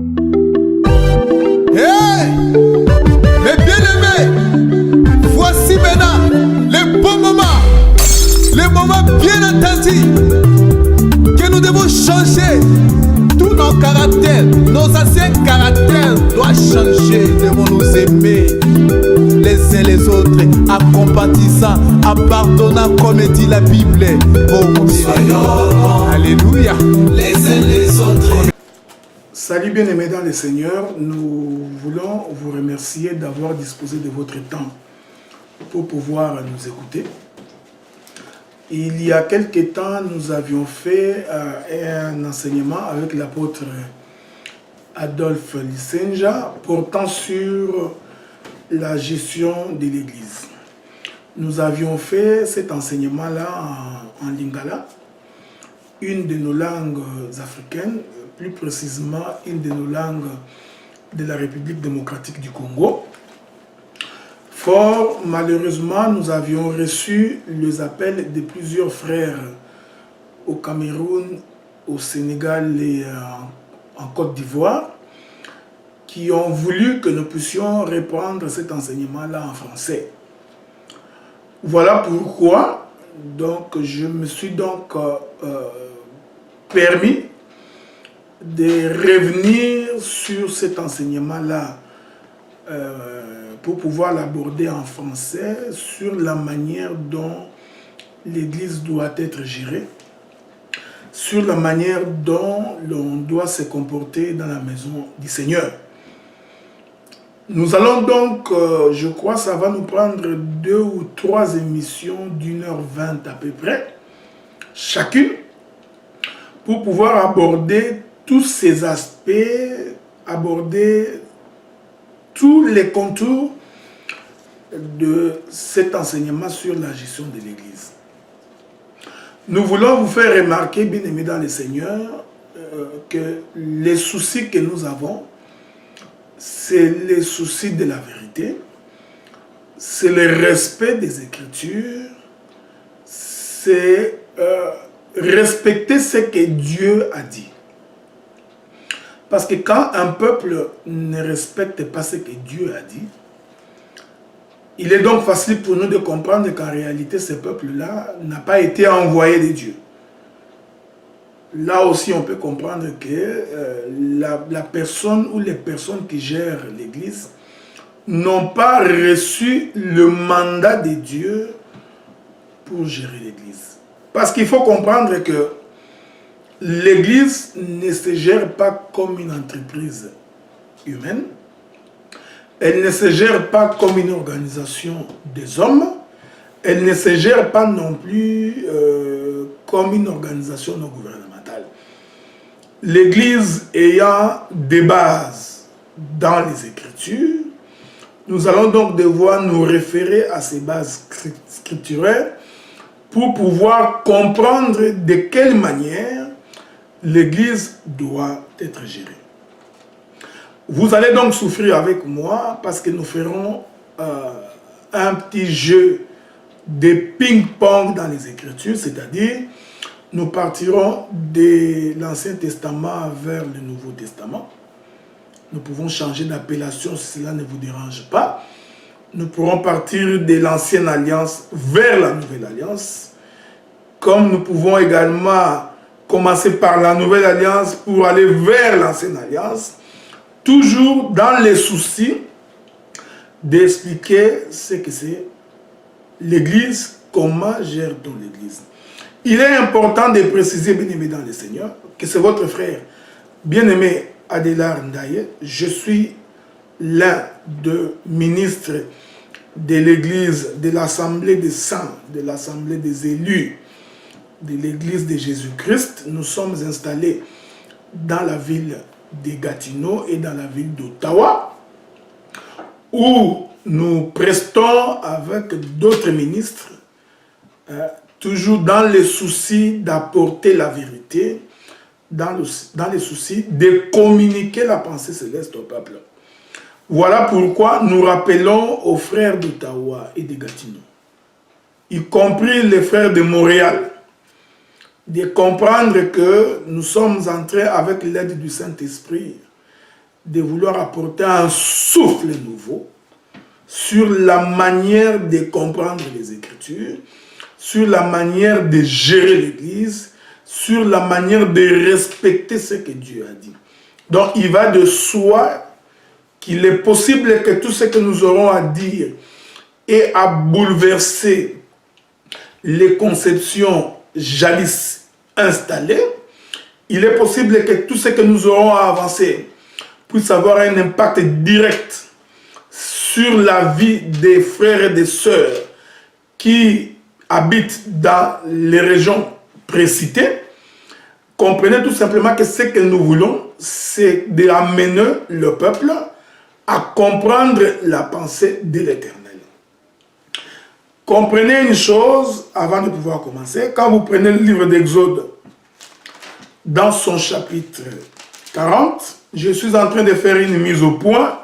Hey, mes bien-aimés, voici maintenant le bon moment, le moment bien entendu que nous devons changer tous nos caractères, nos anciens caractères doivent changer. Nous devons nous aimer les uns les autres, en compatissant, en pardonnant comme dit la Bible. Oh, soyons, alléluia, les uns les autres. Salut bien-aimés dans le Seigneur, nous voulons vous remercier d'avoir disposé de votre temps pour pouvoir nous écouter. Il y a quelque temps, nous avions fait un enseignement avec l'apôtre Adolphe Lisenja portant sur la gestion de l'Église. Nous avions fait cet enseignement-là en lingala, une de nos langues africaines, plus précisément une de nos langues de la République démocratique du Congo. Fort malheureusement, nous avions reçu les appels de plusieurs frères au Cameroun, au Sénégal et en Côte d'Ivoire qui ont voulu que nous puissions reprendre cet enseignement-là en français. Voilà pourquoi donc, je me suis donc permis de revenir sur cet enseignement-là pour pouvoir l'aborder en français sur la manière dont l'Église doit être gérée, sur la manière dont l'on doit se comporter dans la maison du Seigneur. Nous allons donc, je crois, ça va nous prendre 2 ou 3 émissions d'1h20 à peu près, chacune, pour pouvoir aborder tous ces aspects, aborder tous les contours de cet enseignement sur la gestion de l'Église. Nous voulons vous faire remarquer, bien aimés dans le Seigneur, que les soucis que nous avons, c'est les soucis de la vérité, c'est le respect des Écritures, c'est respecter ce que Dieu a dit. Parce que quand un peuple ne respecte pas ce que Dieu a dit, il est donc facile pour nous de comprendre qu'en réalité, ce peuple-là n'a pas été envoyé de Dieu. Là aussi, on peut comprendre que la personne ou les personnes qui gèrent l'Église n'ont pas reçu le mandat de Dieu pour gérer l'Église. Parce qu'il faut comprendre que l'Église ne se gère pas comme une entreprise humaine. Elle ne se gère pas comme une organisation des hommes. Elle ne se gère pas non plus comme une organisation non gouvernementale. L'Église ayant des bases dans les Écritures, nous allons donc devoir nous référer à ces bases scripturaires pour pouvoir comprendre de quelle manière l'Église doit être gérée. Vous allez donc souffrir avec moi parce que nous ferons un petit jeu de ping-pong dans les Écritures, c'est-à-dire nous partirons de l'Ancien Testament vers le Nouveau Testament. Nous pouvons changer d'appellation si cela ne vous dérange pas. Nous pourrons partir de l'Ancienne Alliance vers la Nouvelle Alliance, comme nous pouvons également commencer par la Nouvelle Alliance pour aller vers l'Ancienne Alliance, toujours dans les soucis d'expliquer ce que c'est l'Église, comment gère-t-on l'Église. Il est important de préciser, bien-aimé dans le Seigneur, que c'est votre frère, bien-aimé Adélard Ndaye. Je suis l'un des ministres de l'Église, de l'Assemblée des saints, de l'Assemblée des élus, de l'Église de Jésus-Christ. Nous sommes installés dans la ville de Gatineau et dans la ville d'Ottawa, où nous prestons avec d'autres ministres, toujours dans le souci d'apporter la vérité, dans les soucis de communiquer la pensée céleste au peuple. Voilà pourquoi nous rappelons aux frères d'Ottawa et de Gatineau, y compris les frères de Montréal, de comprendre que nous sommes en train, avec l'aide du Saint-Esprit, de vouloir apporter un souffle nouveau sur la manière de comprendre les Écritures, sur la manière de gérer l'Église, sur la manière de respecter ce que Dieu a dit. Donc, il va de soi qu'il est possible que tout ce que nous aurons à dire ait à bouleverser les conceptions jadis installées. Il est possible que tout ce que nous aurons à avancer puisse avoir un impact direct sur la vie des frères et des sœurs qui habitent dans les régions précitées. Comprenez tout simplement que ce que nous voulons, c'est d'amener le peuple à comprendre la pensée de l'Éternel. Comprenez une chose avant de pouvoir commencer. Quand vous prenez le livre d'Exode, dans son chapitre 40, je suis en train de faire une mise au point,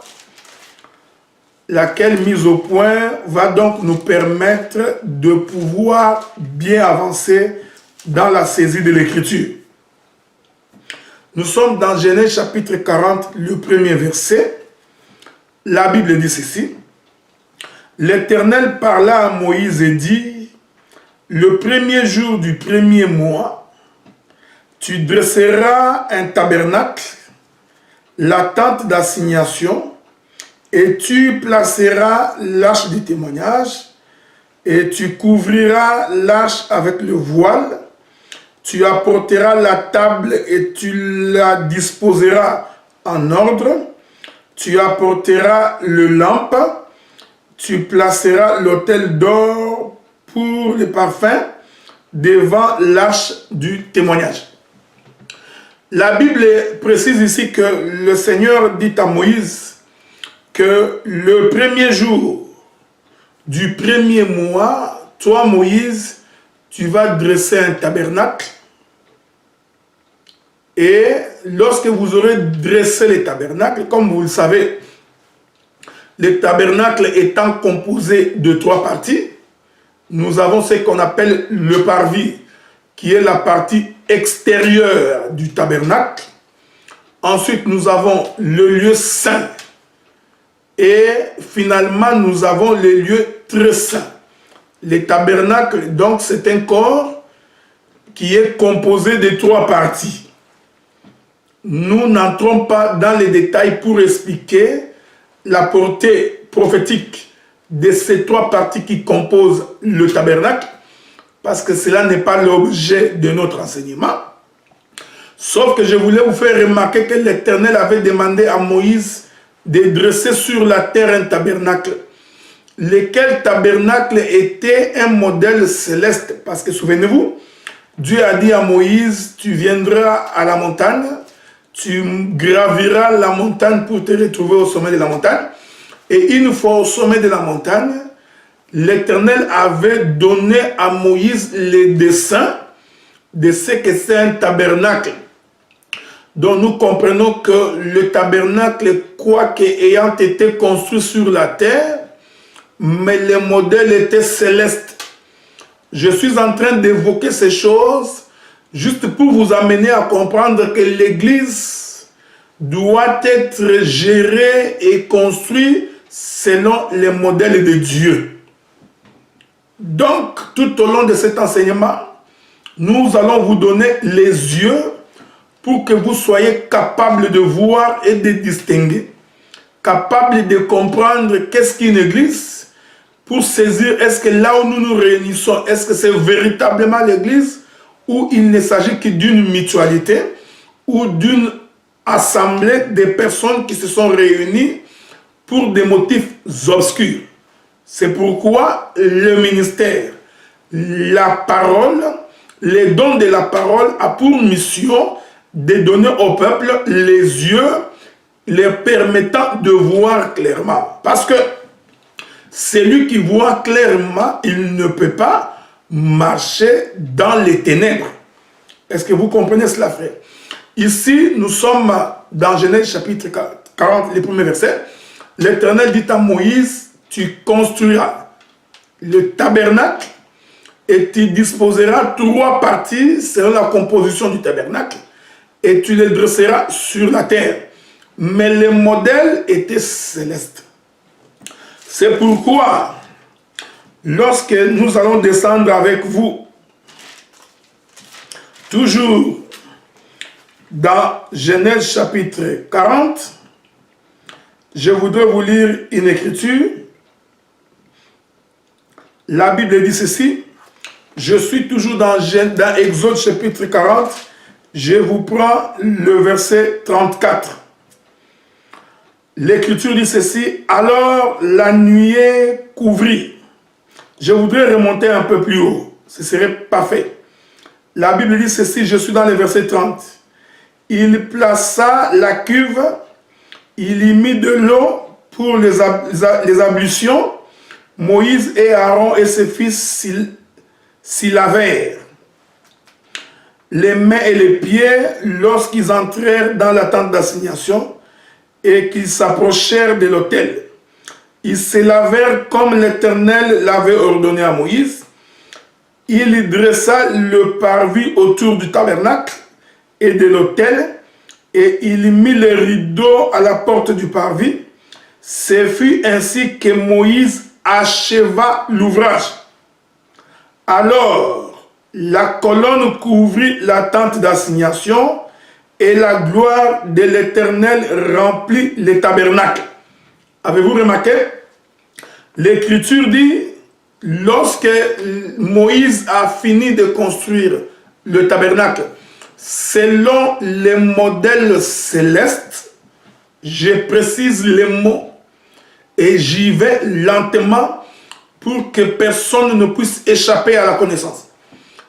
laquelle mise au point va donc nous permettre de pouvoir bien avancer dans la saisie de l'Écriture. Nous sommes dans Genèse chapitre 40, le premier verset. La Bible dit ceci. L'Éternel parla à Moïse et dit, le premier jour du premier mois, tu dresseras un tabernacle, la tente d'assignation, et tu placeras l'arche du témoignage, et tu couvriras l'arche avec le voile. Tu apporteras la table et tu la disposeras en ordre. Tu apporteras le lampe. Tu placeras l'autel d'or pour les parfums devant l'arche du témoignage. La Bible précise ici que le Seigneur dit à Moïse que le premier jour du premier mois, toi Moïse, tu vas dresser un tabernacle. Et lorsque vous aurez dressé les tabernacles, comme vous le savez, le tabernacle étant composé de 3 parties, nous avons ce qu'on appelle le parvis, qui est la partie extérieure du tabernacle. Ensuite, nous avons le lieu saint. Et finalement, nous avons les lieux très saints. Le tabernacle, donc, c'est un corps qui est composé de 3 parties. Nous n'entrons pas dans les détails pour expliquer la portée prophétique de ces 3 parties qui composent le tabernacle, parce que cela n'est pas l'objet de notre enseignement. Sauf que je voulais vous faire remarquer que l'Éternel avait demandé à Moïse de dresser sur la terre un tabernacle, lequel tabernacle était un modèle céleste, parce que souvenez-vous, Dieu a dit à Moïse, tu viendras à la montagne, tu graviras la montagne pour te retrouver au sommet de la montagne. Et une fois au sommet de la montagne, l'Éternel avait donné à Moïse les dessins de ce que c'est un tabernacle. Donc nous comprenons que le tabernacle, quoique ayant été construit sur la terre, mais le modèle était céleste. Je suis en train d'évoquer ces choses juste pour vous amener à comprendre que l'Église doit être gérée et construite selon les modèles de Dieu. Donc, tout au long de cet enseignement, nous allons vous donner les yeux pour que vous soyez capables de voir et de distinguer, capables de comprendre qu'est-ce qu'une Église, pour saisir est-ce que là où nous nous réunissons, est-ce que c'est véritablement l'Église, où il ne s'agit que d'une mutualité ou d'une assemblée de personnes qui se sont réunies pour des motifs obscurs. C'est pourquoi le ministère, la parole, les dons de la parole a pour mission de donner au peuple les yeux les permettant de voir clairement. Parce que celui qui voit clairement, il ne peut pas marcher dans les ténèbres. Est-ce que vous comprenez cela, frère? Ici, nous sommes dans Genèse chapitre 40, les premiers versets. L'Éternel dit à Moïse, tu construiras le tabernacle et tu disposeras 3 parties selon la composition du tabernacle et tu les dresseras sur la terre. mais le modèle était céleste. C'est pourquoi, lorsque nous allons descendre avec vous, toujours dans Genèse chapitre 40, je voudrais vous lire une écriture. La Bible dit ceci. Je suis toujours dans Exode chapitre 40. Je vous prends le verset 34. L'écriture dit ceci. Alors la nuée couvrit. Je voudrais remonter un peu plus haut. Ce serait parfait. La Bible dit ceci. Je suis dans le verset 30. Il plaça la cuve. Il y mit de l'eau pour les ablutions. Moïse et Aaron et ses fils s'y lavèrent les mains et les pieds lorsqu'ils entrèrent dans la tente d'assignation et qu'ils s'approchèrent de l'autel. Ils se lavèrent comme l'Éternel l'avait ordonné à Moïse. Il dressa le parvis autour du tabernacle et de l'autel et il mit les rideaux à la porte du parvis. Ce fut ainsi que Moïse acheva l'ouvrage. Alors, la colonne couvrit la tente d'assignation et la gloire de l'Éternel remplit le tabernacle. Avez-vous remarqué? L'Écriture dit, lorsque Moïse a fini de construire le tabernacle, selon les modèles célestes, je précise les mots et j'y vais lentement pour que personne ne puisse échapper à la connaissance.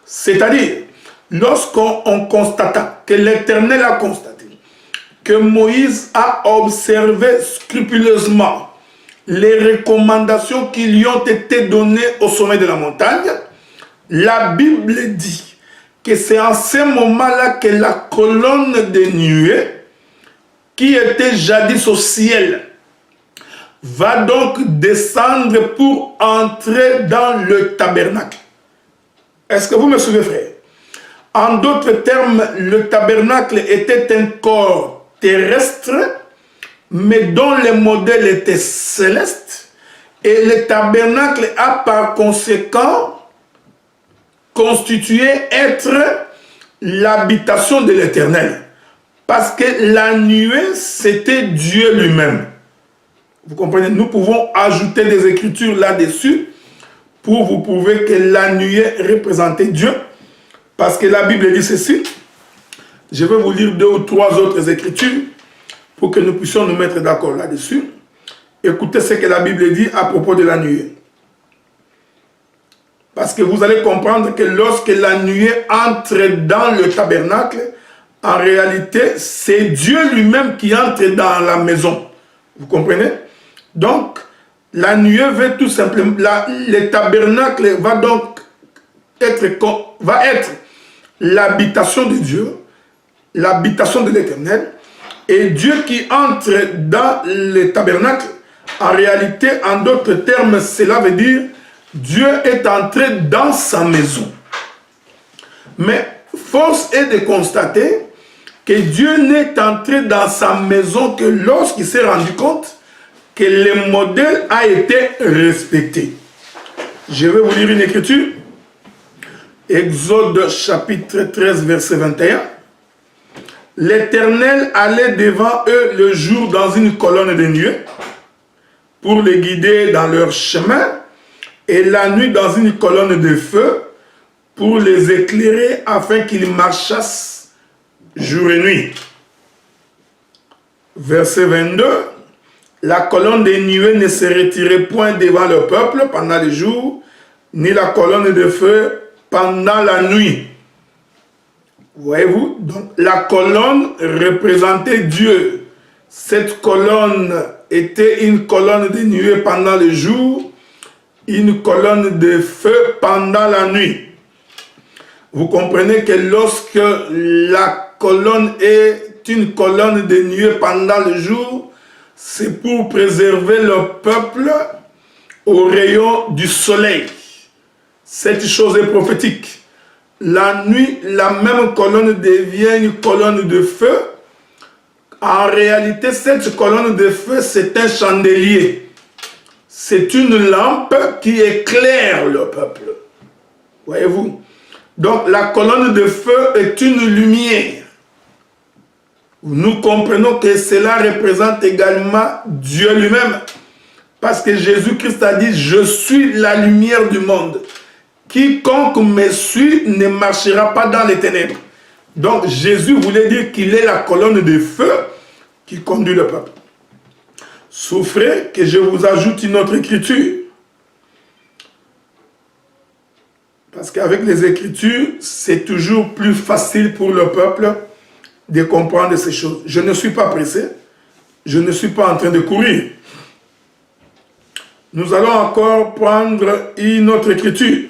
C'est-à-dire, lorsqu'on constata, que l'Éternel a constaté, que Moïse a observé scrupuleusement les recommandations qui lui ont été données au sommet de la montagne, la Bible dit que c'est en ce moment-là que la colonne de nuée, qui était jadis au ciel, va donc descendre pour entrer dans le tabernacle. Est-ce que vous me suivez, frère? En d'autres termes, le tabernacle était un corps terrestre, mais dont le modèle était céleste, et le tabernacle a par conséquent constitué être l'habitation de l'Éternel. Parce que la nuée, c'était Dieu lui-même. Vous comprenez? Nous pouvons ajouter des écritures là-dessus pour vous prouver que la nuée représentait Dieu. Parce que la Bible dit ceci. Je vais vous lire 2 ou 3 autres écritures pour que nous puissions nous mettre d'accord là-dessus. Écoutez ce que la Bible dit à propos de la nuée. Parce que vous allez comprendre que lorsque la nuée entre dans le tabernacle, en réalité, c'est Dieu lui-même qui entre dans la maison. Vous comprenez? Donc, la nuée veut tout simplement... le tabernacle va donc être l'habitation de Dieu, l'habitation de l'Éternel. Et Dieu qui entre dans le tabernacle, en réalité, en d'autres termes, cela veut dire Dieu est entré dans sa maison. Mais force est de constater que Dieu n'est entré dans sa maison que lorsqu'il s'est rendu compte que le modèle a été respecté. Je vais vous lire une écriture. Exode chapitre 13, verset 21. L'Éternel allait devant eux le jour dans une colonne de nuée pour les guider dans leur chemin, et la nuit dans une colonne de feu pour les éclairer afin qu'ils marchassent jour et nuit. Verset 22. La colonne de nuée ne se retirait point devant le peuple pendant le jour, ni la colonne de feu pendant la nuit. Voyez-vous? Donc, la colonne représentait Dieu. Cette colonne était une colonne de nuée pendant le jour, une colonne de feu pendant la nuit. Vous comprenez que lorsque la colonne est une colonne de nuée pendant le jour, c'est pour préserver le peuple au rayon du soleil. Cette chose est prophétique. La nuit, la même colonne devient une colonne de feu En réalité, cette colonne de feu, c'est un chandelier. C'est une lampe qui éclaire le peuple. Voyez-vous? Donc, la colonne de feu est une lumière. Nous comprenons que cela représente également Dieu lui-même. Parce que Jésus-Christ a dit, je suis la lumière du monde. Quiconque me suit ne marchera pas dans les ténèbres. Donc Jésus voulait dire qu'il est la colonne de feu qui conduit le peuple. Souffrez que je vous ajoute une autre écriture. Parce qu'avec les écritures, c'est toujours plus facile pour le peuple de comprendre ces choses. Je ne suis pas pressé. Je ne suis pas en train de courir. Nous allons encore prendre une autre écriture.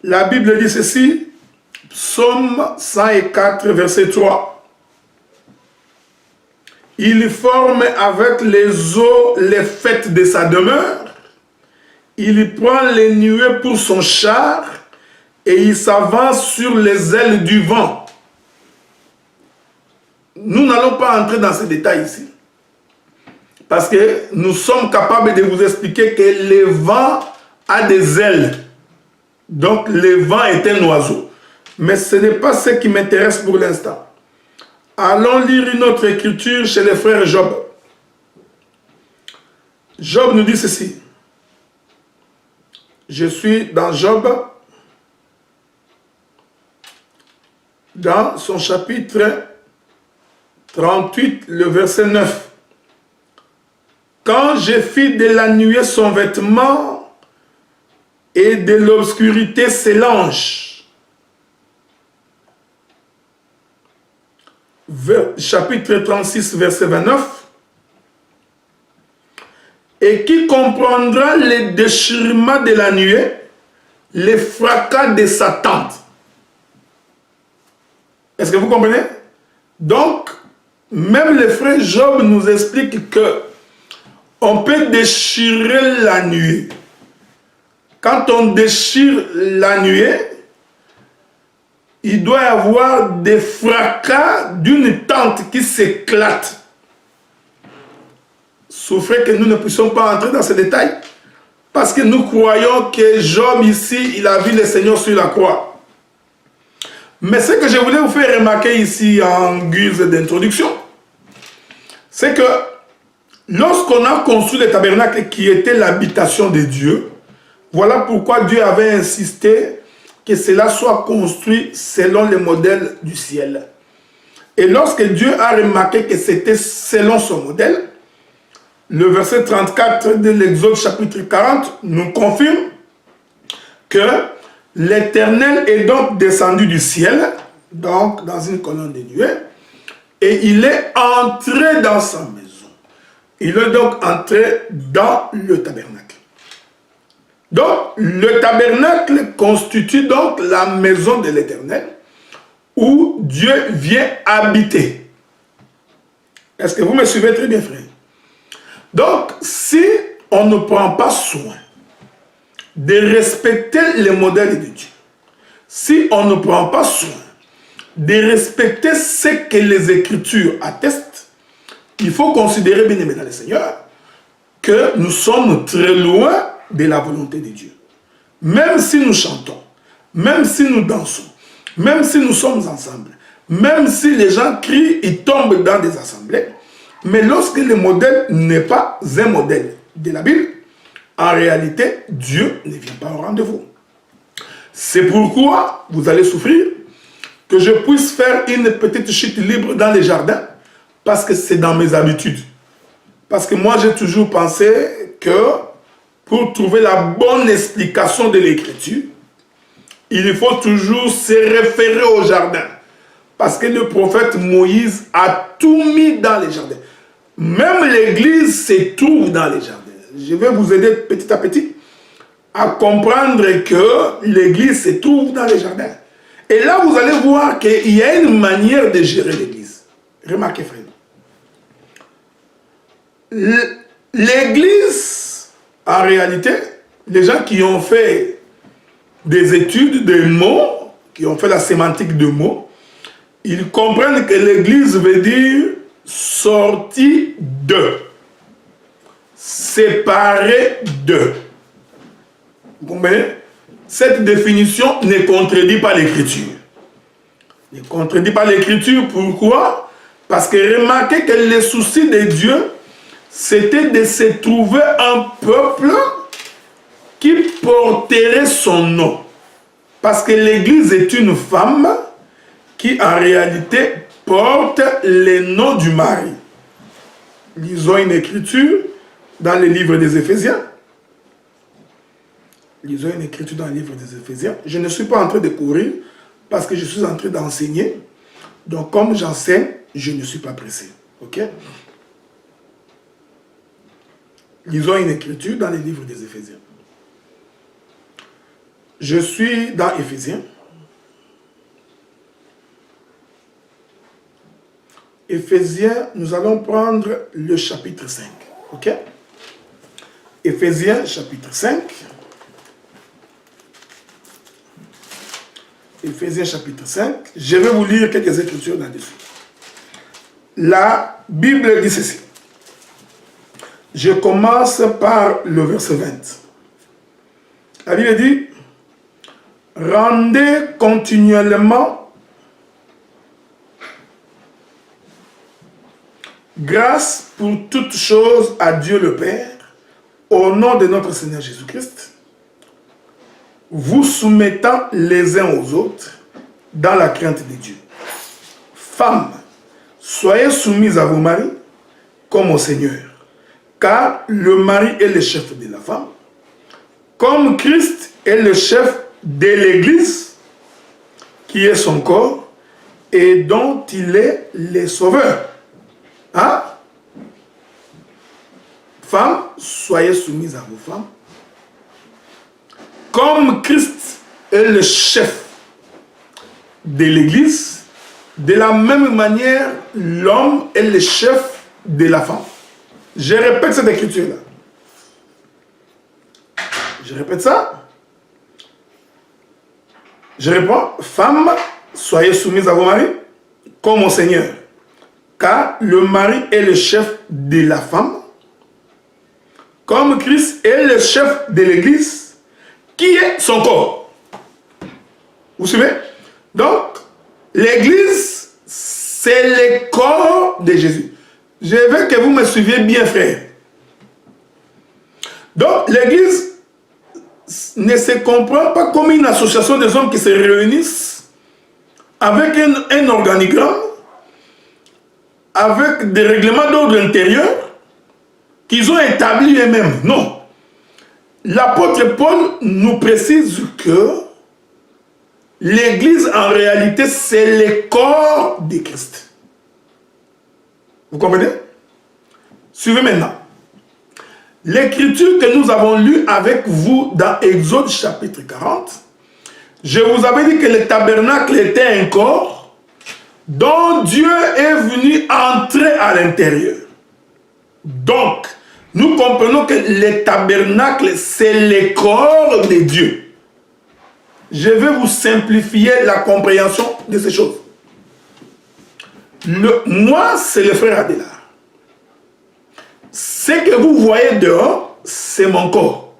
La Bible dit ceci, Psaume 104, verset 3. Il forme avec les eaux les fêtes de sa demeure. Il prend les nuées pour son char et il s'avance sur les ailes du vent. Nous n'allons pas entrer dans ces détails ici. Parce que nous sommes capables de vous expliquer que le vent a des ailes. Donc le vent est un oiseau. Mais ce n'est pas ce qui m'intéresse pour l'instant. Allons lire une autre écriture chez les frères Job. Job nous dit ceci. Je suis dans Job, dans son chapitre 38, le verset 9. Quand je fis de la nuée son vêtement et de l'obscurité ses langes. Chapitre 36, verset 29. Et qui comprendra les déchirements de la nuée, les fracas de sa tente. Est-ce que vous comprenez? Donc, même le frère Job nous explique que on peut déchirer la nuée. Quand on déchire la nuée, il doit y avoir des fracas d'une tente qui s'éclate. Souffrez que nous ne puissions pas entrer dans ces détails, parce que nous croyons que Job ici, il a vu le Seigneur sur la croix. Mais ce que je voulais vous faire remarquer ici en guise d'introduction, c'est que lorsqu'on a construit le tabernacle qui était l'habitation de Dieu, voilà pourquoi Dieu avait insisté que cela soit construit selon le modèle du ciel. Et lorsque Dieu a remarqué que c'était selon son modèle, le verset 34 de l'Exode chapitre 40 nous confirme que l'Éternel est donc descendu du ciel, donc dans une colonne de nuée, et il est entré dans sa maison. Il est donc entré dans le tabernacle. Donc, le tabernacle constitue donc la maison de l'Éternel où Dieu vient habiter. Est-ce que vous me suivez très bien, frère? Donc, si on ne prend pas soin de respecter les modèles de Dieu, si on ne prend pas soin de respecter ce que les Écritures attestent, il faut considérer, bien aimé dans le Seigneur, que nous sommes très loin de la volonté de Dieu. Même si nous chantons, même si nous dansons, même si nous sommes ensemble, même si les gens crient, ils tombent dans des assemblées, mais lorsque le modèle n'est pas un modèle de la Bible, en réalité, Dieu ne vient pas au rendez-vous. C'est pourquoi vous allez souffrir que je puisse faire une petite chute libre dans les jardins, parce que c'est dans mes habitudes. Parce que moi, j'ai toujours pensé que pour trouver la bonne explication de l'Écriture, il faut toujours se référer au jardin. Parce que le prophète Moïse a tout mis dans les jardins. Même l'Église se trouve dans les jardins. Je vais vous aider petit à petit à comprendre que l'Église se trouve dans les jardins. Et là, vous allez voir qu'il y a une manière de gérer l'Église. Remarquez, frère. L'Église, en réalité, les gens qui ont fait des études de mots, qui ont fait la sémantique de mots, ils comprennent que l'église veut dire sortie de, séparée de. Vous comprenez? Cette définition ne contredit pas l'écriture. Ne contredit pas l'écriture, pourquoi? Parce que remarquez que le souci de Dieu, c'était de se trouver un peuple qui porterait son nom. Parce que l'église est une femme qui en réalité porte le nom du mari. Lisons une écriture dans le livre des Éphésiens. Lisons une écriture dans le livre des Éphésiens. Je ne suis pas en train de courir parce que je suis en train d'enseigner. Donc comme j'enseigne, je ne suis pas pressé. Ok? Lisons une écriture dans le livre des Éphésiens. Je suis dans Éphésiens. Éphésiens, nous allons prendre le chapitre 5. Ok? Éphésiens, chapitre 5. Éphésiens, chapitre 5. Je vais vous lire quelques écritures là-dessus. La Bible dit ceci. Je commence par le verset 20. La Bible dit: rendez continuellement grâce pour toutes choses à Dieu le Père, au nom de notre Seigneur Jésus-Christ, vous soumettant les uns aux autres dans la crainte de Dieu. Femmes, soyez soumises à vos maris comme au Seigneur, car le mari est le chef de la femme, comme Christ est le chef de l'Église, qui est son corps, et dont il est le sauveur. Hein? Femmes, soyez soumises à vos femmes, comme Christ est le chef de l'Église, de la même manière, l'homme est le chef de la femme. Je répète cette écriture-là. Je répète ça. Je réponds: femmes, soyez soumises à vos maris, comme au Seigneur. Car le mari est le chef de la femme, comme Christ est le chef de l'Église, qui est son corps. Vous suivez? Donc, l'Église, c'est le corps de Jésus. Je veux que vous me suiviez bien, frère. Donc, l'Église ne se comprend pas comme une association des hommes qui se réunissent avec un organigramme, avec des règlements d'ordre intérieur qu'ils ont établis eux-mêmes. Non. L'apôtre Paul nous précise que l'Église, en réalité, c'est le corps de Christ. Vous comprenez? Suivez maintenant. L'écriture que nous avons lue avec vous dans Exode chapitre 40, je vous avais dit que le tabernacle était un corps dont Dieu est venu entrer à l'intérieur. Donc, nous comprenons que le tabernacle, c'est le corps de Dieu. Je vais vous simplifier la compréhension de ces choses. Moi, c'est le frère Adélard. Ce que vous voyez dehors, c'est mon corps.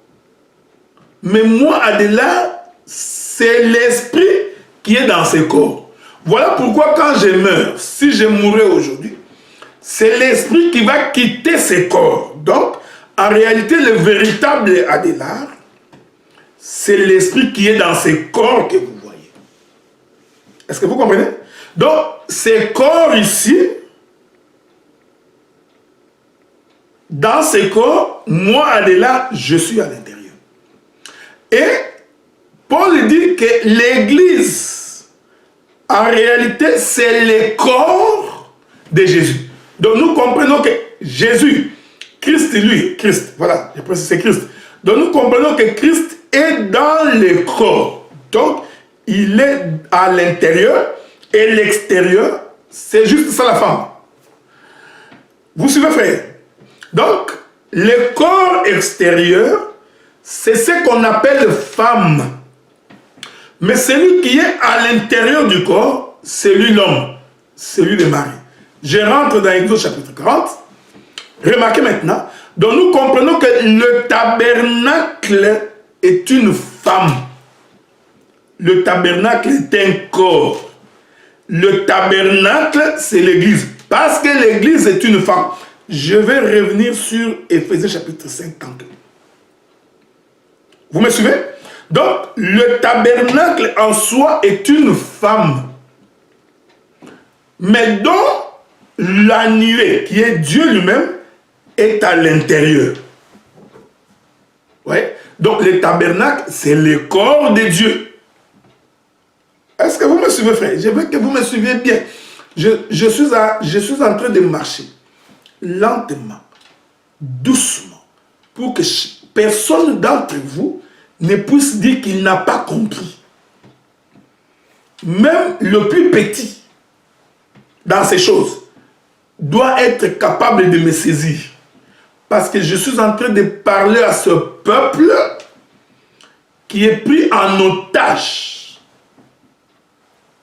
Mais moi, Adélard, c'est l'esprit qui est dans ce corps. Voilà pourquoi quand je meurs, si je mourrais aujourd'hui, c'est l'esprit qui va quitter ce corps. Donc, en réalité, le véritable Adélard, c'est l'esprit qui est dans ce corps que vous voyez. Est-ce que vous comprenez? Donc, ce corps ici, dans ce corps, moi, Adélard, je suis à l'intérieur. Et Paul dit que l'Église, en réalité, c'est le corps de Jésus. Donc nous comprenons que Jésus, Christ, lui, Christ, voilà, je précise, c'est Christ. Donc nous comprenons que Christ est dans le corps. Donc, il est à l'intérieur et l'extérieur, c'est juste ça la femme. Vous suivez, frère? Donc, le corps extérieur, c'est ce qu'on appelle femme. Mais celui qui est à l'intérieur du corps, c'est lui l'homme. celui de Marie. Je rentre dans Exode chapitre 40. Remarquez maintenant. Donc nous comprenons que le tabernacle est une femme. Le tabernacle est un corps. Le tabernacle, c'est l'église. Parce que l'église est une femme. Je vais revenir sur Éphésiens chapitre 5 tantôt. Vous me suivez? Donc, le tabernacle en soi est une femme. Mais dont la nuée, qui est Dieu lui-même, est à l'intérieur. Ouais. Donc, le tabernacle, c'est le corps de Dieu. Est-ce que vous me suivez, frère? Je veux que vous me suiviez bien. Je suis en train de marcher lentement, doucement, pour que personne d'entre vous ne puisse dire qu'il n'a pas compris. Même le plus petit dans ces choses doit être capable de me saisir. Parce que je suis en train de parler à ce peuple qui est pris en otage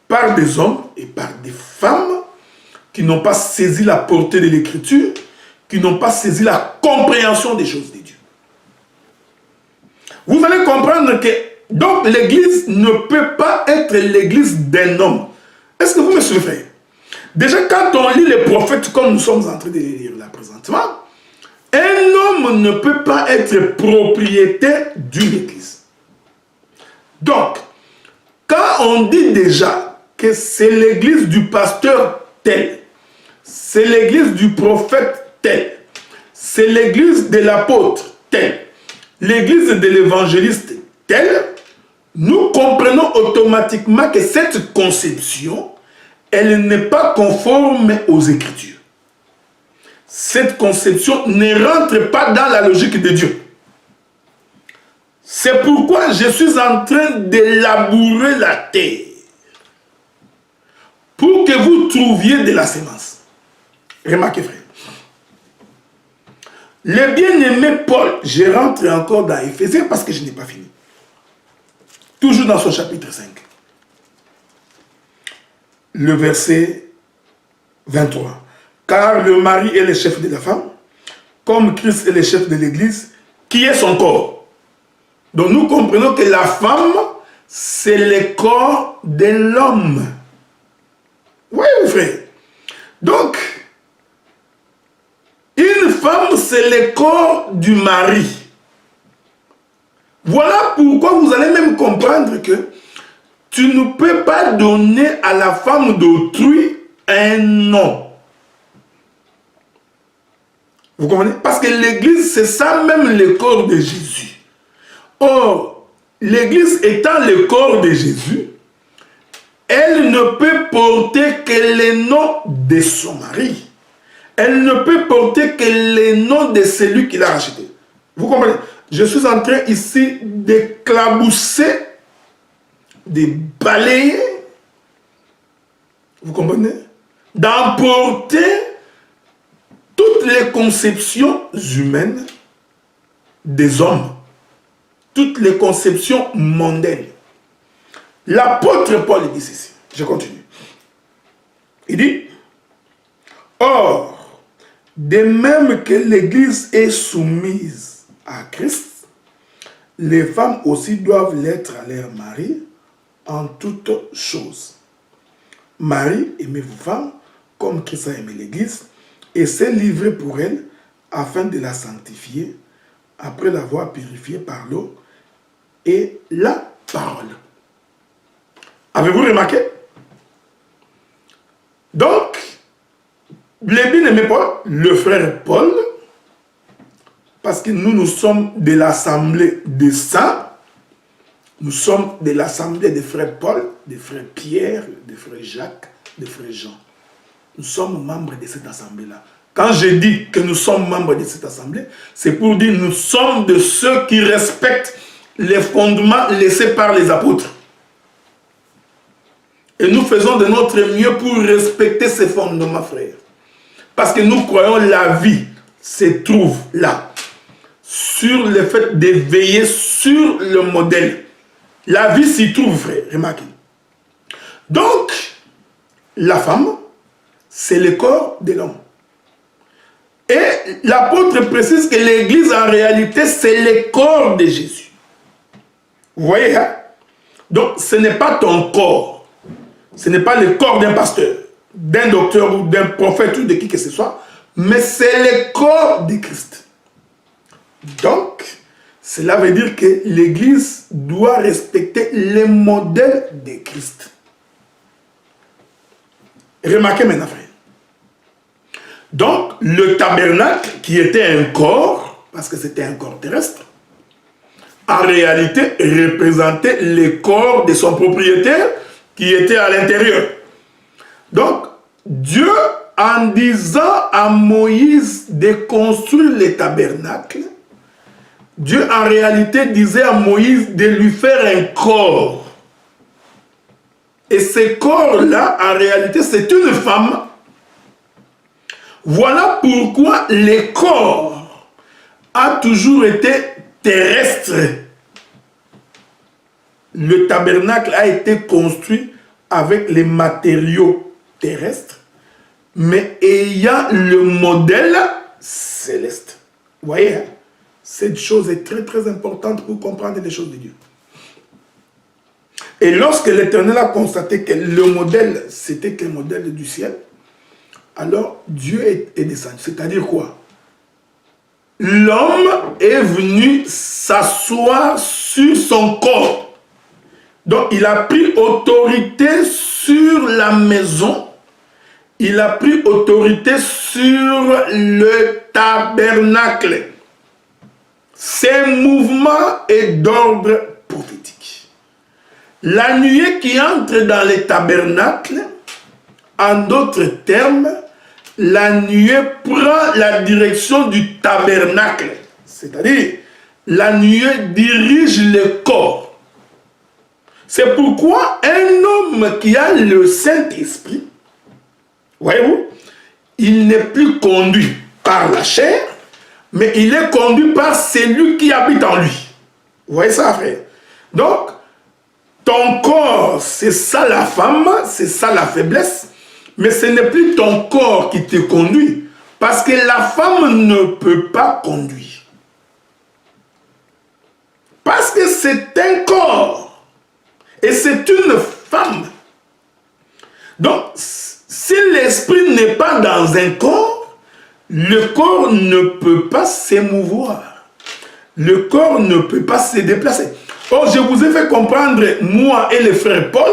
par des hommes et par des femmes qui n'ont pas saisi la portée de l'écriture, qui n'ont pas saisi la compréhension des choses de Dieu. Vous allez comprendre que donc l'église ne peut pas être l'église d'un homme. Est-ce que vous me suivez, frère? Déjà, quand on lit les prophètes comme nous sommes en train de les lire là présentement, un homme ne peut pas être propriétaire d'une église. Donc, quand on dit déjà que c'est l'église du pasteur tel, c'est l'église du prophète tel, c'est l'église de l'apôtre tel, l'église de l'évangéliste tel, nous comprenons automatiquement que cette conception, elle n'est pas conforme aux Écritures. Cette conception ne rentre pas dans la logique de Dieu. C'est pourquoi je suis en train de labourer la terre pour que vous trouviez de la sémence. Remarquez, frère. Le bien-aimé Paul, je rentre encore dans Éphésiens parce que je n'ai pas fini. Toujours dans son chapitre 5. Le verset 23. Car le mari est le chef de la femme, comme Christ est le chef de l'église, qui est son corps. Donc nous comprenons que la femme, c'est le corps de l'homme. Oui, frère. Donc, une femme, c'est le corps du mari. Voilà pourquoi vous allez même comprendre que tu ne peux pas donner à la femme d'autrui un nom. Vous comprenez? Parce que l'église, c'est ça même le corps de Jésus. Or, l'église étant le corps de Jésus, elle ne peut porter que le nom de son mari. Elle ne peut porter que le nom de celui qui l'a racheté. Vous comprenez? Je suis en train ici d'éclabousser, de balayer, vous comprenez? D'emporter toutes les conceptions humaines des hommes, toutes les conceptions mondaines. L'apôtre Paul dit ceci. Je continue. Il dit, or, de même que l'Église est soumise à Christ, les femmes aussi doivent l'être à leur mari en toutes choses. Marie, aimez vos femmes comme Christ a aimé l'Église et s'est livré pour elle afin de la sanctifier après l'avoir purifiée par l'eau et la parole. Avez-vous remarqué? Donc, le bien-aimé Paul, le frère Paul, parce que nous sommes de l'assemblée des saints, nous sommes de l'assemblée des frères Paul, des frères Pierre, des frères Jacques, des frères Jean. Nous sommes membres de cette assemblée-là. Quand je dis que nous sommes membres de cette assemblée, c'est pour dire que nous sommes de ceux qui respectent les fondements laissés par les apôtres. Et nous faisons de notre mieux pour respecter ces fondements, frères. Parce que nous croyons la vie se trouve là. Sur le fait de veiller sur le modèle. La vie s'y trouve, frère. Remarquez. Donc, la femme c'est le corps de l'homme. Et l'apôtre précise que l'église, en réalité, c'est le corps de Jésus. Vous voyez, hein? Donc, ce n'est pas ton corps. Ce n'est pas le corps d'un pasteur, d'un docteur ou d'un prophète ou de qui que ce soit, mais c'est le corps de Christ. Donc, cela veut dire que l'église doit respecter le modèle de Christ. Remarquez maintenant, frère. Donc, le tabernacle, qui était un corps, parce que c'était un corps terrestre, en réalité représentait le corps de son propriétaire qui était à l'intérieur. Donc, Dieu, en disant à Moïse de construire le tabernacle, Dieu en réalité disait à Moïse de lui faire un corps. Et ce corps-là, en réalité, c'est une femme. Voilà pourquoi le corps a toujours été terrestre. Le tabernacle a été construit avec les matériaux terrestres, mais ayant le modèle céleste. Vous voyez, hein? Cette chose est très très importante pour comprendre les choses de Dieu. Et lorsque l'Éternel a constaté que le modèle, c'était que le modèle du ciel, alors Dieu est descendu. C'est-à-dire quoi? L'homme est venu s'asseoir sur son corps. Donc il a pris autorité sur la maison. Il a pris autorité sur le tabernacle. Ces mouvements est d'ordre prophétique. La nuée qui entre dans le tabernacle, en d'autres termes, la nuée prend la direction du tabernacle. C'est-à-dire, la nuée dirige le corps. C'est pourquoi un homme qui a le Saint-Esprit, voyez-vous, il n'est plus conduit par la chair, mais il est conduit par celui qui habite en lui. Vous voyez ça, frère? Donc, ton corps, c'est ça la femme, c'est ça la faiblesse, mais ce n'est plus ton corps qui te conduit, parce que la femme ne peut pas conduire. Parce que c'est un corps, et c'est une femme. Donc, si l'esprit n'est pas dans un corps, le corps ne peut pas s'émouvoir. Le corps ne peut pas se déplacer. Or, je vous ai fait comprendre, moi et le frère Paul,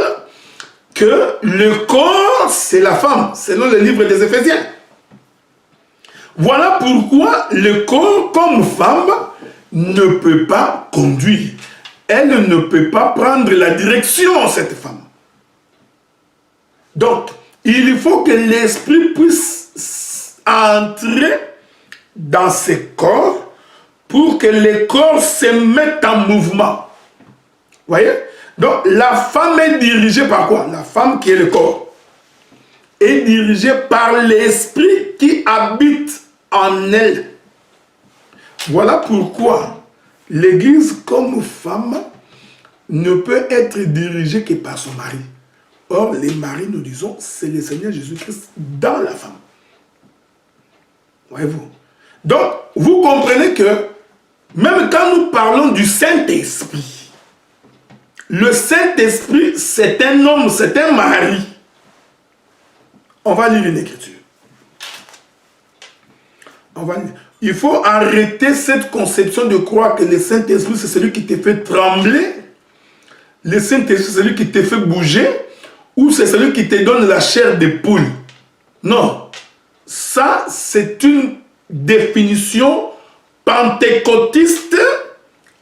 que le corps, c'est la femme, selon le livre des Éphésiens. Voilà pourquoi le corps, comme femme, ne peut pas conduire. Elle ne peut pas prendre la direction, cette femme. Donc, il faut que l'esprit puisse entrer dans ce corps pour que le corps se mette en mouvement. Vous voyez? Donc, la femme est dirigée par quoi? La femme qui est le corps est dirigée par l'esprit qui habite en elle. Voilà pourquoi l'Église comme femme ne peut être dirigée que par son mari. Or, les maris, nous disons, c'est le Seigneur Jésus-Christ dans la femme. Voyez-vous? Donc, vous comprenez que même quand nous parlons du Saint-Esprit, le Saint-Esprit, c'est un homme, c'est un mari. On va lire une écriture. Il faut arrêter cette conception de croire que le Saint-Esprit, c'est celui qui te fait trembler. Le Saint-Esprit, c'est celui qui te fait bouger. Ou c'est celui qui te donne la chair de poule. Non. Ça, c'est une définition pentecôtiste,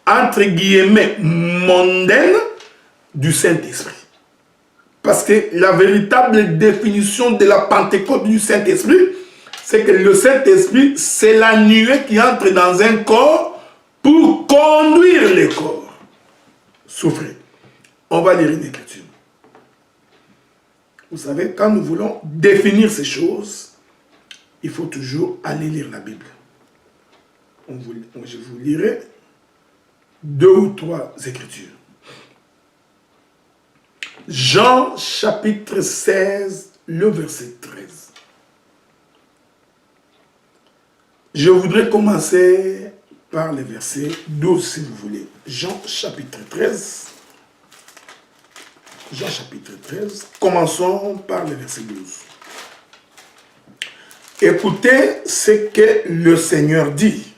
entre guillemets, mondaine, du Saint-Esprit. Parce que la véritable définition de la Pentecôte du Saint-Esprit, c'est que le Saint-Esprit, c'est la nuée qui entre dans un corps pour conduire le corps. Souffrez. On va lire une écriture. Vous savez, quand nous voulons définir ces choses, il faut toujours aller lire la Bible. Je vous lirai 2 ou 3 écritures. Jean chapitre 16, le verset 13. Je voudrais commencer par le verset 12, si vous voulez. Jean chapitre 13. Jean chapitre 13. Commençons par le verset 12. Écoutez ce que le Seigneur dit.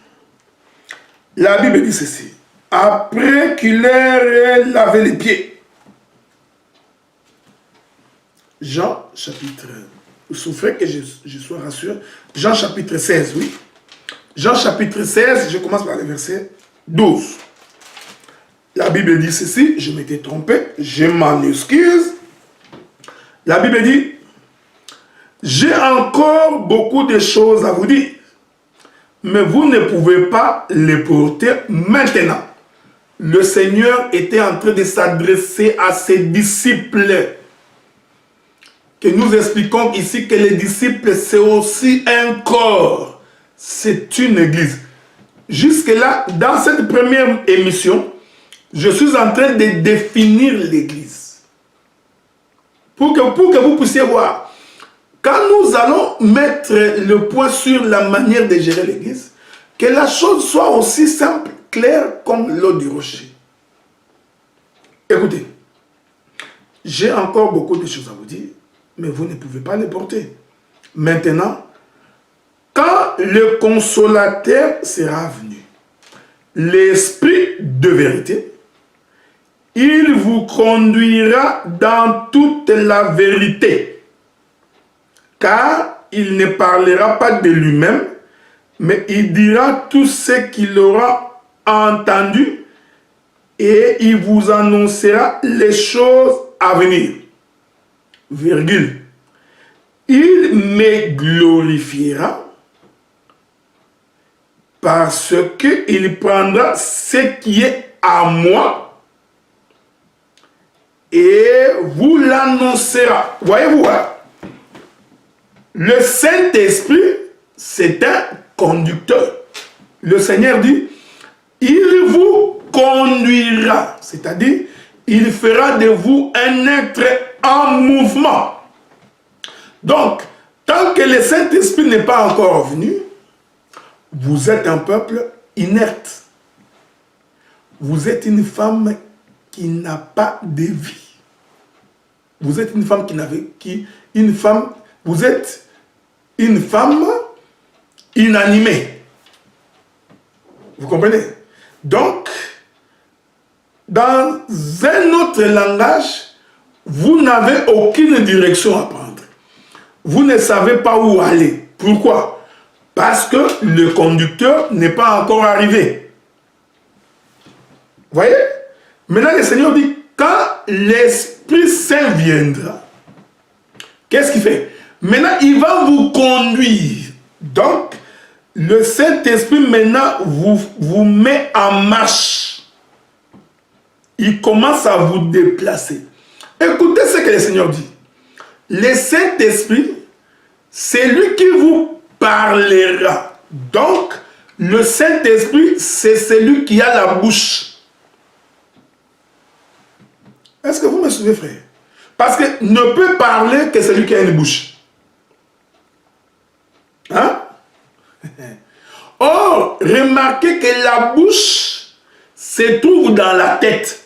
La Bible dit ceci. Après qu'il ait lavé les pieds. Jean chapitre, vous souffrez que je sois rassuré. Jean chapitre 16, oui. Jean chapitre 16, je commence par le verset 12. La Bible dit ceci, je m'étais trompé, je m'en excuse. La Bible dit, j'ai encore beaucoup de choses à vous dire, mais vous ne pouvez pas les porter maintenant. Le Seigneur était en train de s'adresser à ses disciples. Que nous expliquons ici que les disciples, c'est aussi un corps. C'est une église. Jusque-là, dans cette première émission, je suis en train de définir l'église. Pour que vous puissiez voir. Quand nous allons mettre le point sur la manière de gérer l'église, que la chose soit aussi simple, claire comme l'eau du rocher. Écoutez, j'ai encore beaucoup de choses à vous dire, mais vous ne pouvez pas les porter. Maintenant, quand le consolateur sera venu, l'Esprit de vérité, il vous conduira dans toute la vérité, car il ne parlera pas de lui-même, mais il dira tout ce qu'il aura entendu et il vous annoncera les choses à venir. Virgule. Il me glorifiera parce qu'il prendra ce qui est à moi et vous l'annoncera. Voyez-vous, hein? Le Saint-Esprit, c'est un conducteur. Le Seigneur dit, il vous conduira, c'est-à-dire, il fera de vous un être en mouvement. Donc, tant que le Saint-Esprit n'est pas encore venu, vous êtes un peuple inerte. Vous êtes une femme qui n'a pas de vie. Vous êtes une femme vous êtes une femme inanimée. Vous comprenez? Donc, dans un autre langage, vous n'avez aucune direction à prendre. Vous ne savez pas où aller. Pourquoi? Parce que le conducteur n'est pas encore arrivé. Vous voyez? Maintenant, le Seigneur dit, quand l'Esprit Saint viendra, qu'est-ce qu'il fait? Maintenant, il va vous conduire. Donc, le Saint-Esprit maintenant vous met en marche. Il commence à vous déplacer. Écoutez ce que le Seigneur dit. Le Saint-Esprit, c'est lui qui vous parlera. Donc, le Saint-Esprit, c'est celui qui a la bouche. Est-ce que vous me suivez, frère? Parce que ne peut parler que celui qui a une bouche. Hein? Or, remarquez que la bouche se trouve dans la tête.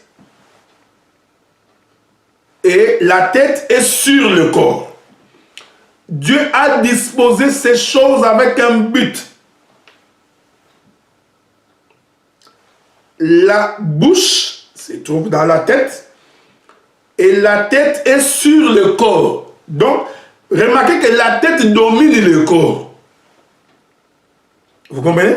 Et la tête est sur le corps. Dieu a disposé ces choses avec un but. La bouche se trouve dans la tête et la tête est sur le corps. Donc, remarquez que la tête domine le corps. Vous comprenez?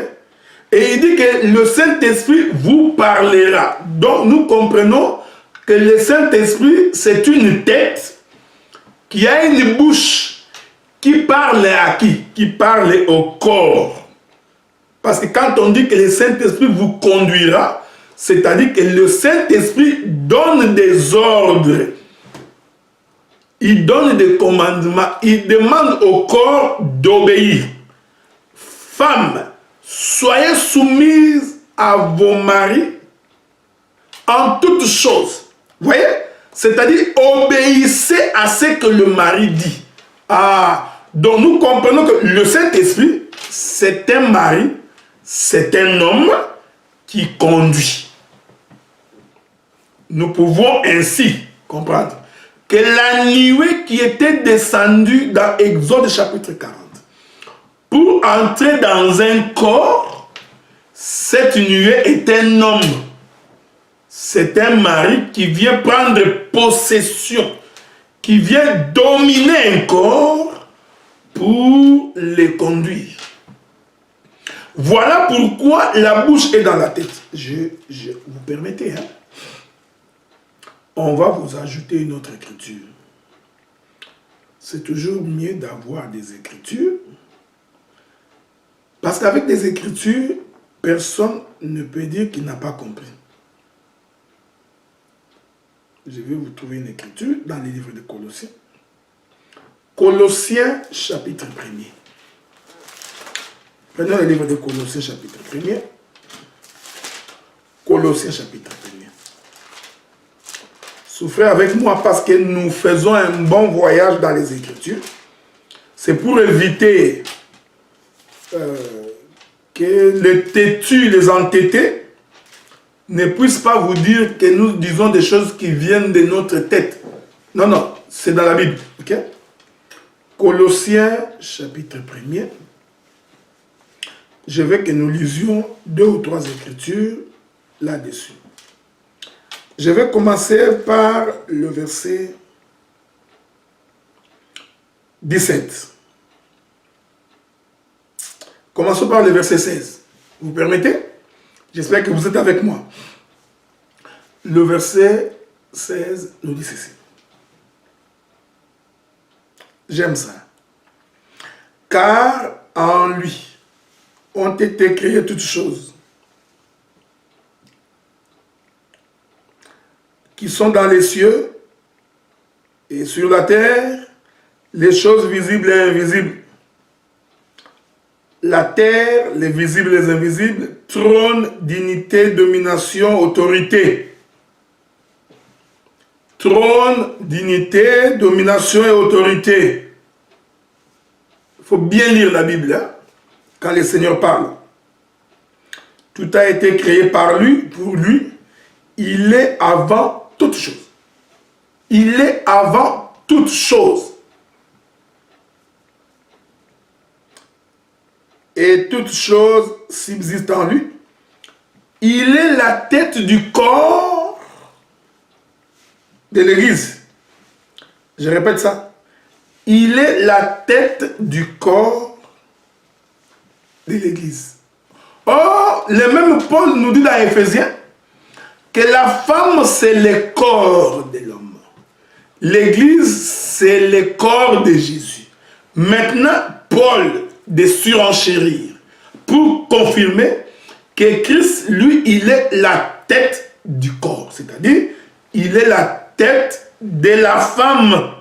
Et il dit que le Saint-Esprit vous parlera. Donc, nous comprenons que le Saint-Esprit, c'est une tête qui a une bouche qui parle à qui? Qui parle au corps. Parce que quand on dit que le Saint-Esprit vous conduira, c'est-à-dire que le Saint-Esprit donne des ordres. Il donne des commandements. Il demande au corps d'obéir. Femmes, soyez soumises à vos maris en toutes choses. Vous voyez? C'est-à-dire, obéissez à ce que le mari dit. Ah, donc nous comprenons que le Saint-Esprit, c'est un mari, c'est un homme qui conduit. Nous pouvons ainsi comprendre que la nuée qui était descendue dans Exode chapitre 40 pour entrer dans un corps, cette nuée est un homme. C'est un mari qui vient prendre possession, qui vient dominer un corps pour les conduire. Voilà pourquoi la bouche est dans la tête. Vous permettez, hein? On va vous ajouter une autre écriture. C'est toujours mieux d'avoir des écritures. Parce qu'avec des écritures, personne ne peut dire qu'il n'a pas compris. Je vais vous trouver une écriture dans les livres de Colossiens. Colossiens chapitre 1er. Prenons le livre de Colossiens chapitre 1er. Colossiens chapitre 1er. Souffrez avec moi parce que nous faisons un bon voyage dans les Écritures. C'est pour éviter que les têtus, les entêtés, ne puissent pas vous dire que nous disons des choses qui viennent de notre tête. Non, non, c'est dans la Bible. Ok? Colossiens chapitre 1er. Je veux que nous lisions 2 ou 3 écritures là-dessus. Je vais commencer par le verset 17. Commençons par le verset 16. Vous permettez? J'espère que vous êtes avec moi. Le verset 16 nous dit ceci. J'aime ça. Car en lui ont été créées toutes choses qui sont dans les cieux et sur la terre, les choses visibles et invisibles. La terre, les visibles et les invisibles, trône, dignité, domination, autorité. Trône, dignité, domination et autorité. Il faut bien lire la Bible, hein, quand le Seigneur parle. Tout a été créé par lui, pour lui. Il est avant toutes choses. Il est avant toutes choses. Et toutes choses subsistent en lui. Il est la tête du corps de l'Église. Je répète ça. Il est la tête du corps de l'Église. Or, le même Paul nous dit dans Éphésiens que la femme, c'est le corps de l'homme. L'Église, c'est le corps de Jésus. Maintenant, Paul de surenchérir pour confirmer que Christ, lui, il est la tête du corps. C'est-à-dire, il est la tête de la femme.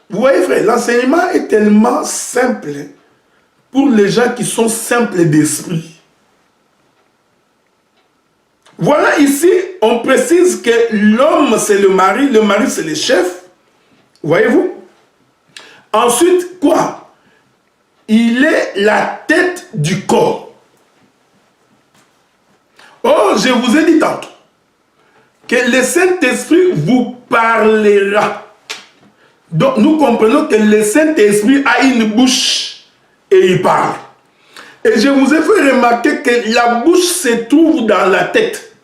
Vous voyez, frère, l'enseignement est tellement simple pour les gens qui sont simples d'esprit. Voilà, ici, on précise que l'homme, c'est le mari c'est le chef. Voyez-vous? Ensuite, quoi? Il est la tête du corps. Oh, je vous ai dit tantôt que le Saint-Esprit vous parlera. Donc, nous comprenons que le Saint-Esprit a une bouche et il parle. Et je vous ai fait remarquer que la bouche se trouve dans la tête.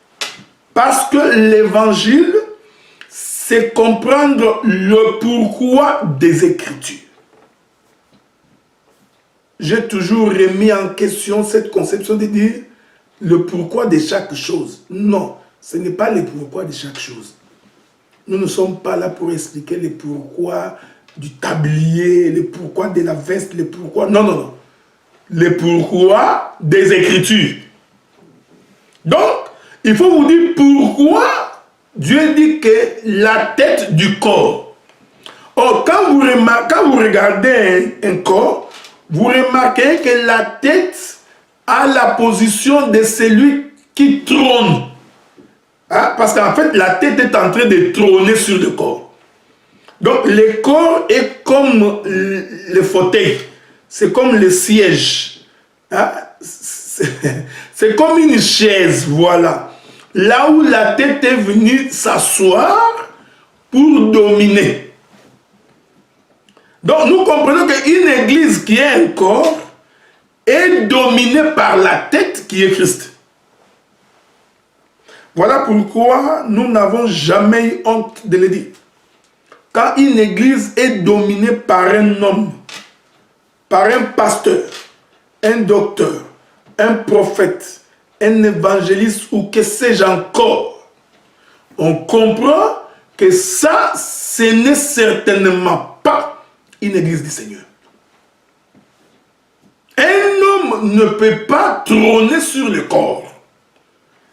Parce que l'évangile, c'est comprendre le pourquoi des Écritures. J'ai toujours remis en question cette conception de dire le pourquoi de chaque chose. Non, ce n'est pas le pourquoi de chaque chose. Nous ne sommes pas là pour expliquer le pourquoi du tablier, le pourquoi de la veste, le pourquoi... Non, non, non. Le pourquoi des Écritures. Donc, il faut vous dire pourquoi Dieu dit que la tête du corps. Or, quand vous regardez un corps, vous remarquez que la tête a la position de celui qui trône. Hein? Parce qu'en fait, la tête est en train de trôner sur le corps. Donc, le corps est comme le fauteuil. C'est comme le siège. Hein? C'est comme une chaise, voilà. Là où la tête est venue s'asseoir pour dominer. Donc, nous comprenons qu'une église qui est un corps est dominée par la tête qui est Christ. Voilà pourquoi nous n'avons jamais eu honte de le dire. Quand une église est dominée par un homme, par un pasteur, un docteur, un prophète, un évangéliste ou que sais-je encore, on comprend que ça, ce n'est certainement pas une église du Seigneur. Un homme ne peut pas trôner sur le corps.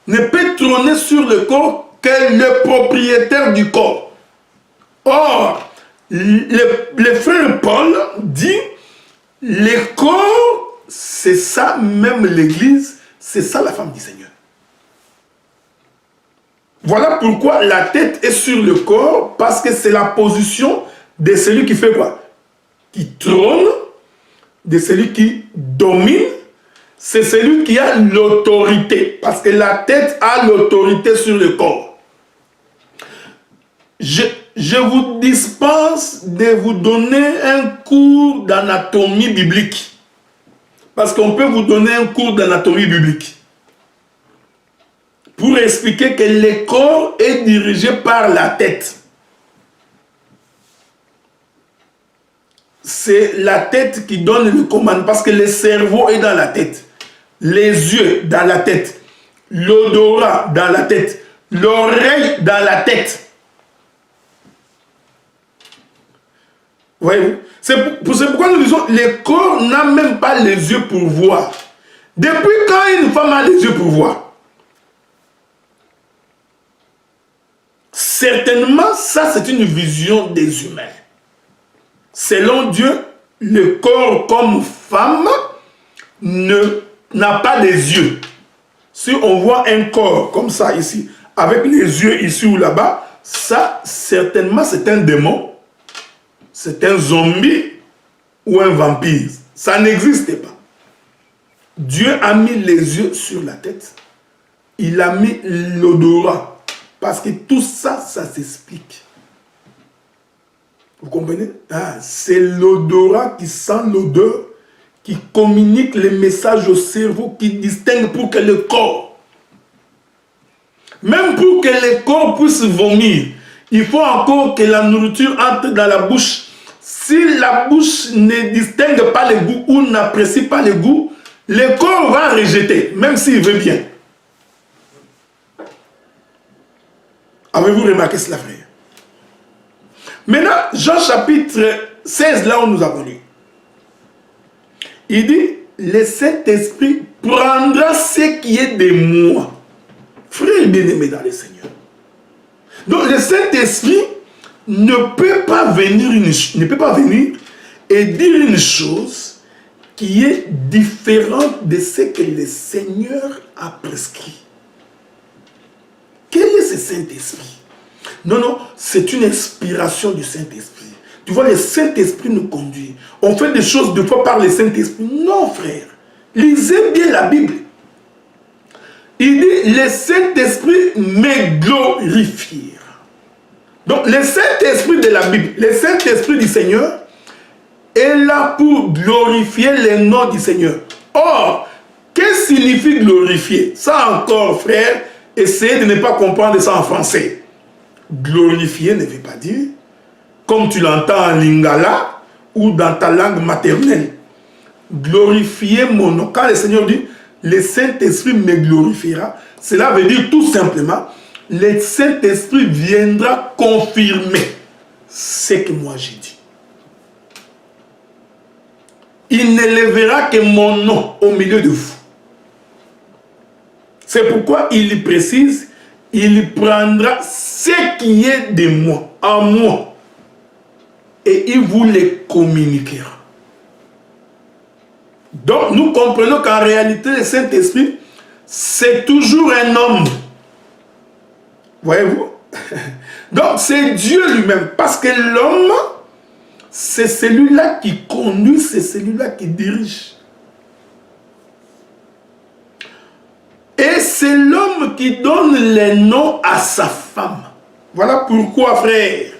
Ne peut trôner sur le corps que le propriétaire du corps. Or, le frère Paul dit, le corps, c'est ça même l'église, c'est ça la femme du Seigneur. Voilà pourquoi la tête est sur le corps, parce que c'est la position de celui qui fait quoi? Qui trône, de celui qui domine, c'est celui qui a l'autorité, parce que la tête a l'autorité sur le corps. Je vous dispense de vous donner un cours d'anatomie biblique. Parce qu'on peut vous donner un cours d'anatomie biblique. Pour expliquer que le corps est dirigé par la tête. C'est la tête qui donne le commandement. Parce que le cerveau est dans la tête. Les yeux dans la tête. L'odorat dans la tête. L'oreille dans la tête. Voyez-vous? C'est pourquoi nous disons le corps n'a même pas les yeux pour voir. Depuis quand une femme a les yeux pour voir? Certainement, ça c'est une vision des humains. Selon Dieu, le corps comme femme n'a pas des yeux. Si on voit un corps comme ça ici, avec les yeux ici ou là-bas, ça certainement c'est un démon. C'est un zombie ou un vampire. Ça n'existe pas. Dieu a mis les yeux sur la tête. Il a mis l'odorat. Parce que tout ça, ça s'explique. Vous comprenez? Ah, c'est l'odorat qui sent l'odeur, qui communique les messages au cerveau, qui distingue pour que le corps, même pour que le corps puisse vomir, il faut encore que la nourriture entre dans la bouche. Si la bouche ne distingue pas le goût ou n'apprécie pas le goût, le corps va rejeter, même s'il veut bien. Avez-vous remarqué cela, frère? Maintenant, Jean chapitre 16, là où nous avons lu. Il dit, le Saint-Esprit prendra ce qui est de moi. Frère bien-aimé dans le Seigneur. Donc, le Saint-Esprit ne peut pas venir et dire une chose qui est différente de ce que le Seigneur a prescrit. Quel est ce Saint-Esprit? Non, c'est une inspiration du Saint-Esprit. Tu vois, le Saint-Esprit nous conduit. On fait des choses deux fois par le Saint-Esprit. Non, frère. Lisez bien la Bible. Il dit, le Saint-Esprit me glorifiera. Donc, le Saint-Esprit de la Bible, le Saint-Esprit du Seigneur, est là pour glorifier le nom du Seigneur. Or, qu'est-ce que signifie glorifier? Ça encore, frère, essayez de ne pas comprendre ça en français. Glorifier ne veut pas dire, comme tu l'entends en lingala ou dans ta langue maternelle, glorifier mon nom. Quand le Seigneur dit, le Saint-Esprit me glorifiera, cela veut dire tout simplement, le Saint-Esprit viendra confirmer ce que moi j'ai dit. Il ne lèvera que mon nom au milieu de vous. C'est pourquoi il précise, il prendra ce qui est de moi, en moi, et il vous le communiquera. Donc nous comprenons qu'en réalité, le Saint-Esprit, c'est toujours un homme. Voyez-vous? Donc c'est Dieu lui-même, parce que l'homme, c'est celui-là qui conduit, c'est celui-là qui dirige. Et c'est l'homme qui donne les noms à sa femme. Voilà pourquoi, frère,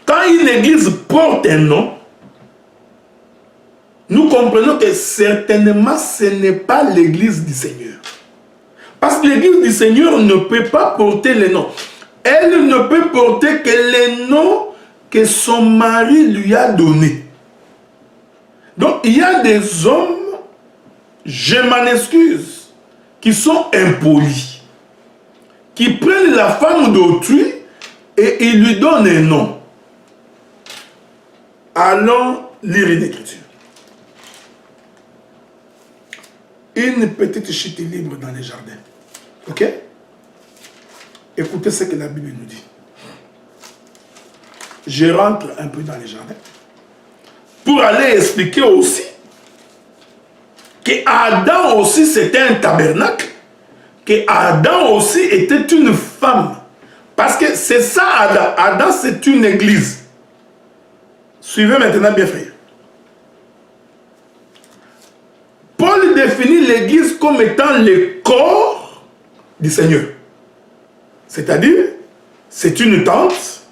quand une église porte un nom, nous comprenons que certainement ce n'est pas l'église du Seigneur. Parce que l'église du Seigneur ne peut pas porter les noms. Elle ne peut porter que les noms que son mari lui a donnés. Donc il y a des hommes, je m'en excuse, qui sont impolis, qui prennent la femme d'autrui et ils lui donnent un nom. Allons lire une écriture. Une petite chute libre dans les jardins. Ok? Écoutez ce que la Bible nous dit. Je rentre un peu dans les jardins pour aller expliquer aussi que Adam aussi c'était un tabernacle, que Adam aussi était une femme. Parce que c'est ça Adam. Adam c'est une église. Suivez maintenant bien frère. Paul définit l'église comme étant le corps du Seigneur. C'est-à-dire, c'est une tente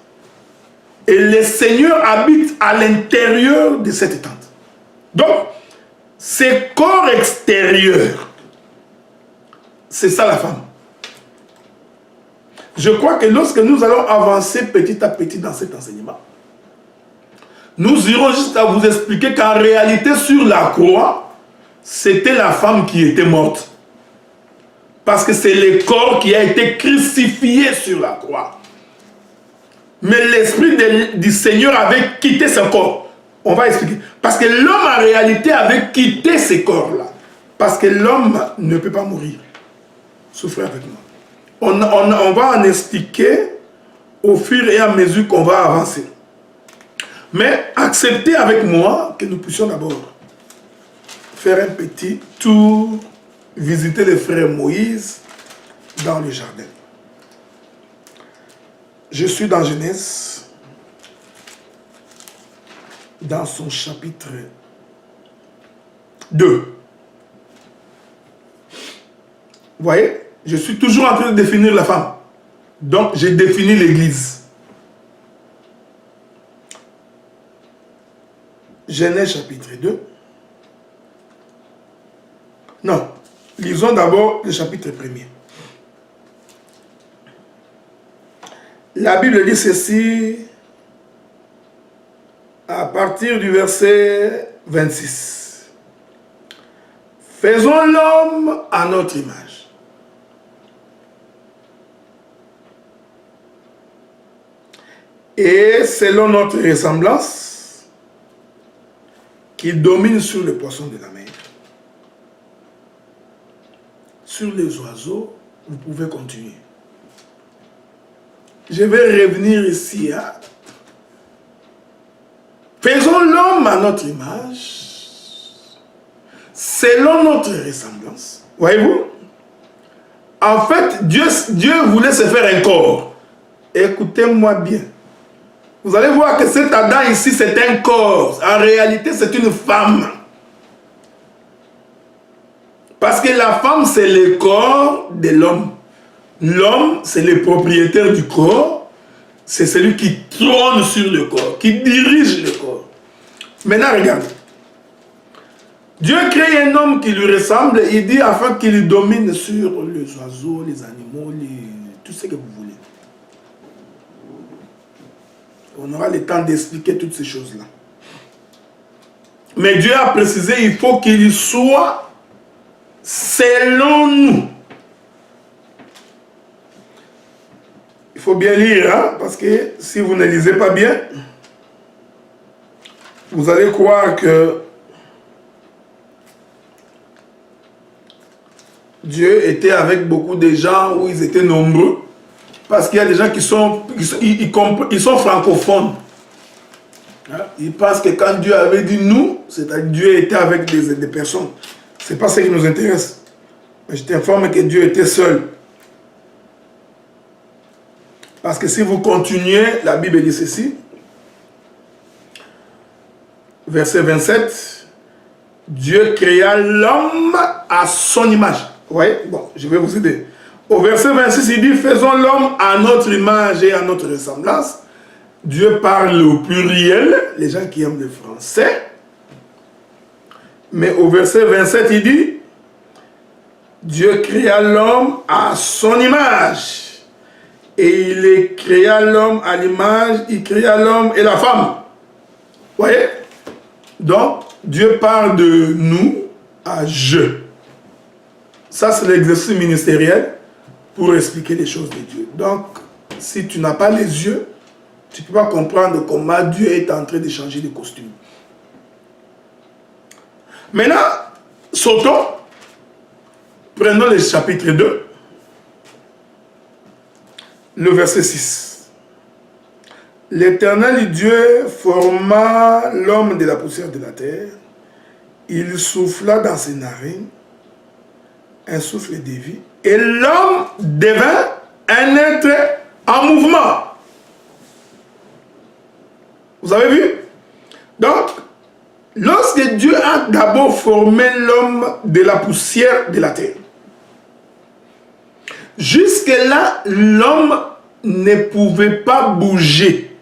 et le Seigneur habite à l'intérieur de cette tente. Donc, ce corps extérieur, c'est ça la femme. Je crois que lorsque nous allons avancer petit à petit dans cet enseignement, nous irons juste à vous expliquer qu'en réalité, sur la croix, c'était la femme qui était morte. Parce que c'est le corps qui a été crucifié sur la croix. Mais l'esprit du Seigneur avait quitté ce corps. On va expliquer. Parce que l'homme en réalité avait quitté ce corps-là. Parce que l'homme ne peut pas mourir. Souffrez avec moi. On va en expliquer au fur et à mesure qu'on va avancer. Mais acceptez avec moi que nous puissions d'abord faire un petit tour, visiter le frère Moïse dans le jardin. Je suis dans Genèse, dans son chapitre 2. Vous voyez, je suis toujours en train de définir la femme. Donc, j'ai défini l'église. Genèse chapitre 2. Non, lisons d'abord le chapitre 1er. La Bible dit ceci à partir du verset 26. Faisons l'homme à notre image. Et selon notre ressemblance, qui domine sur les poissons de la mer. Sur les oiseaux, vous pouvez continuer. Je vais revenir ici. Faisons l'homme à notre image, selon notre ressemblance. Voyez-vous? En fait, Dieu voulait se faire un corps. Écoutez-moi bien. Vous allez voir que cet Adam ici, c'est un corps. En réalité, c'est une femme. Parce que la femme, c'est le corps de l'homme. L'homme, c'est le propriétaire du corps. C'est celui qui trône sur le corps, qui dirige le corps. Maintenant, regardez. Dieu crée un homme qui lui ressemble, il dit afin qu'il domine sur les oiseaux, les animaux, tout ce que vous voulez. On aura le temps d'expliquer toutes ces choses-là. Mais Dieu a précisé, il faut qu'il soit selon nous. Il faut bien lire, hein, parce que si vous ne lisez pas bien, vous allez croire que Dieu était avec beaucoup de gens où ils étaient nombreux. Parce qu'il y a des gens qui sont francophones. Ils pensent que quand Dieu avait dit nous, c'est-à-dire Dieu était avec des personnes. Ce n'est pas ce qui nous intéresse. Mais je t'informe que Dieu était seul. Parce que si vous continuez, la Bible dit ceci. Verset 27. Dieu créa l'homme à son image. Vous voyez? Bon, je vais vous aider. Au verset 26, il dit, faisons l'homme à notre image et à notre ressemblance. Dieu parle au pluriel, les gens qui aiment le français. Mais au verset 27, il dit, Dieu créa l'homme à son image. Et il créa l'homme à l'image, il créa l'homme et la femme. Vous voyez? Donc, Dieu parle de nous à je. Ça, c'est l'exercice ministériel pour expliquer les choses de Dieu. Donc, si tu n'as pas les yeux, tu ne peux pas comprendre comment Dieu est en train de changer de costume. Maintenant, sautons. Prenons le chapitre 2, le verset 6. L'Éternel Dieu forma l'homme de la poussière de la terre. Il souffla dans ses narines un souffle de vie. Et l'homme devint un être en mouvement. Vous avez vu? Donc, lorsque Dieu a d'abord formé l'homme de la poussière de la terre, jusque-là, l'homme ne pouvait pas bouger.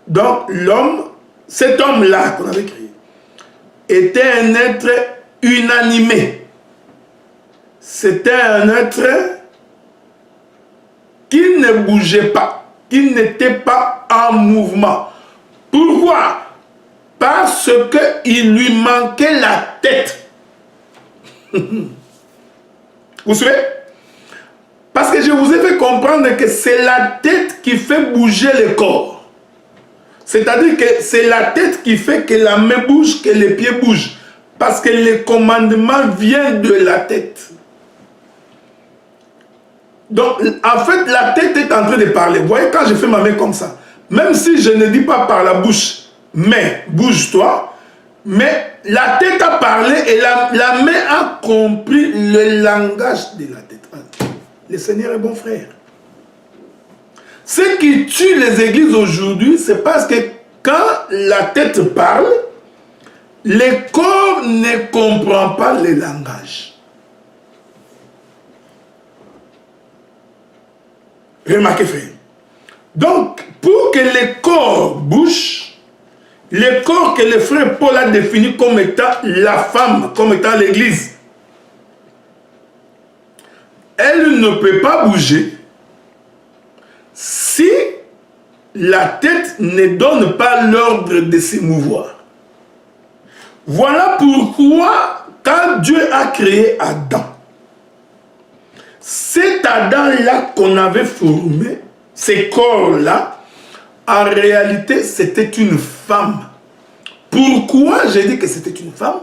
Donc, l'homme, cet homme-là qu'on avait créé, était un être inanimé. C'était un être qui ne bougeait pas, qui n'était pas en mouvement. Pourquoi? Parce qu'il lui manquait la tête. Vous savez? Parce que je vous ai fait comprendre que c'est la tête qui fait bouger le corps. C'est-à-dire que c'est la tête qui fait que la main bouge, que les pieds bougent. Parce que le commandement vient de la tête. Donc, en fait, la tête est en train de parler. Vous voyez, quand je fais ma main comme ça, même si je ne dis pas par la bouche, mais bouge-toi, mais la tête a parlé et la main a compris le langage de la tête. Le Seigneur est bon frère. Ce qui tue les églises aujourd'hui, c'est parce que quand la tête parle, le corps ne comprend pas le langage. Remarquez frère. Donc, pour que le corps bouge, le corps que le frère Paul a défini comme étant la femme, comme étant l'église, elle ne peut pas bouger si la tête ne donne pas l'ordre de se mouvoir. Voilà pourquoi, quand Dieu a créé Adam, cet Adam-là qu'on avait formé, ces corps-là, en réalité, c'était une femme. Pourquoi j'ai dit que c'était une femme?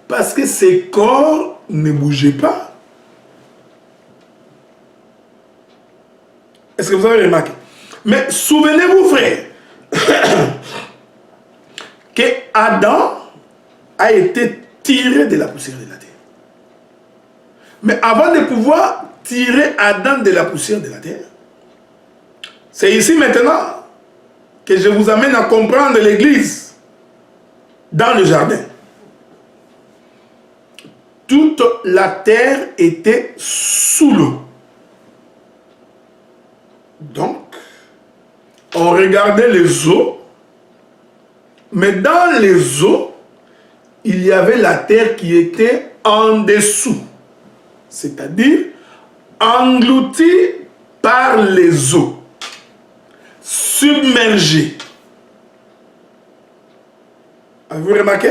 Parce que ces corps ne bougeaient pas. Est-ce que vous avez remarqué? Mais souvenez-vous, frère, que Adam a été tiré de la poussière de la terre. Mais avant de pouvoir tirer Adam de la poussière de la terre, c'est ici maintenant que je vous amène à comprendre l'église dans le jardin. Toute la terre était sous l'eau. Donc, on regardait les eaux, mais dans les eaux, il y avait la terre qui était en dessous, c'est-à-dire engloutie par les eaux, submergée. Avez-vous remarqué?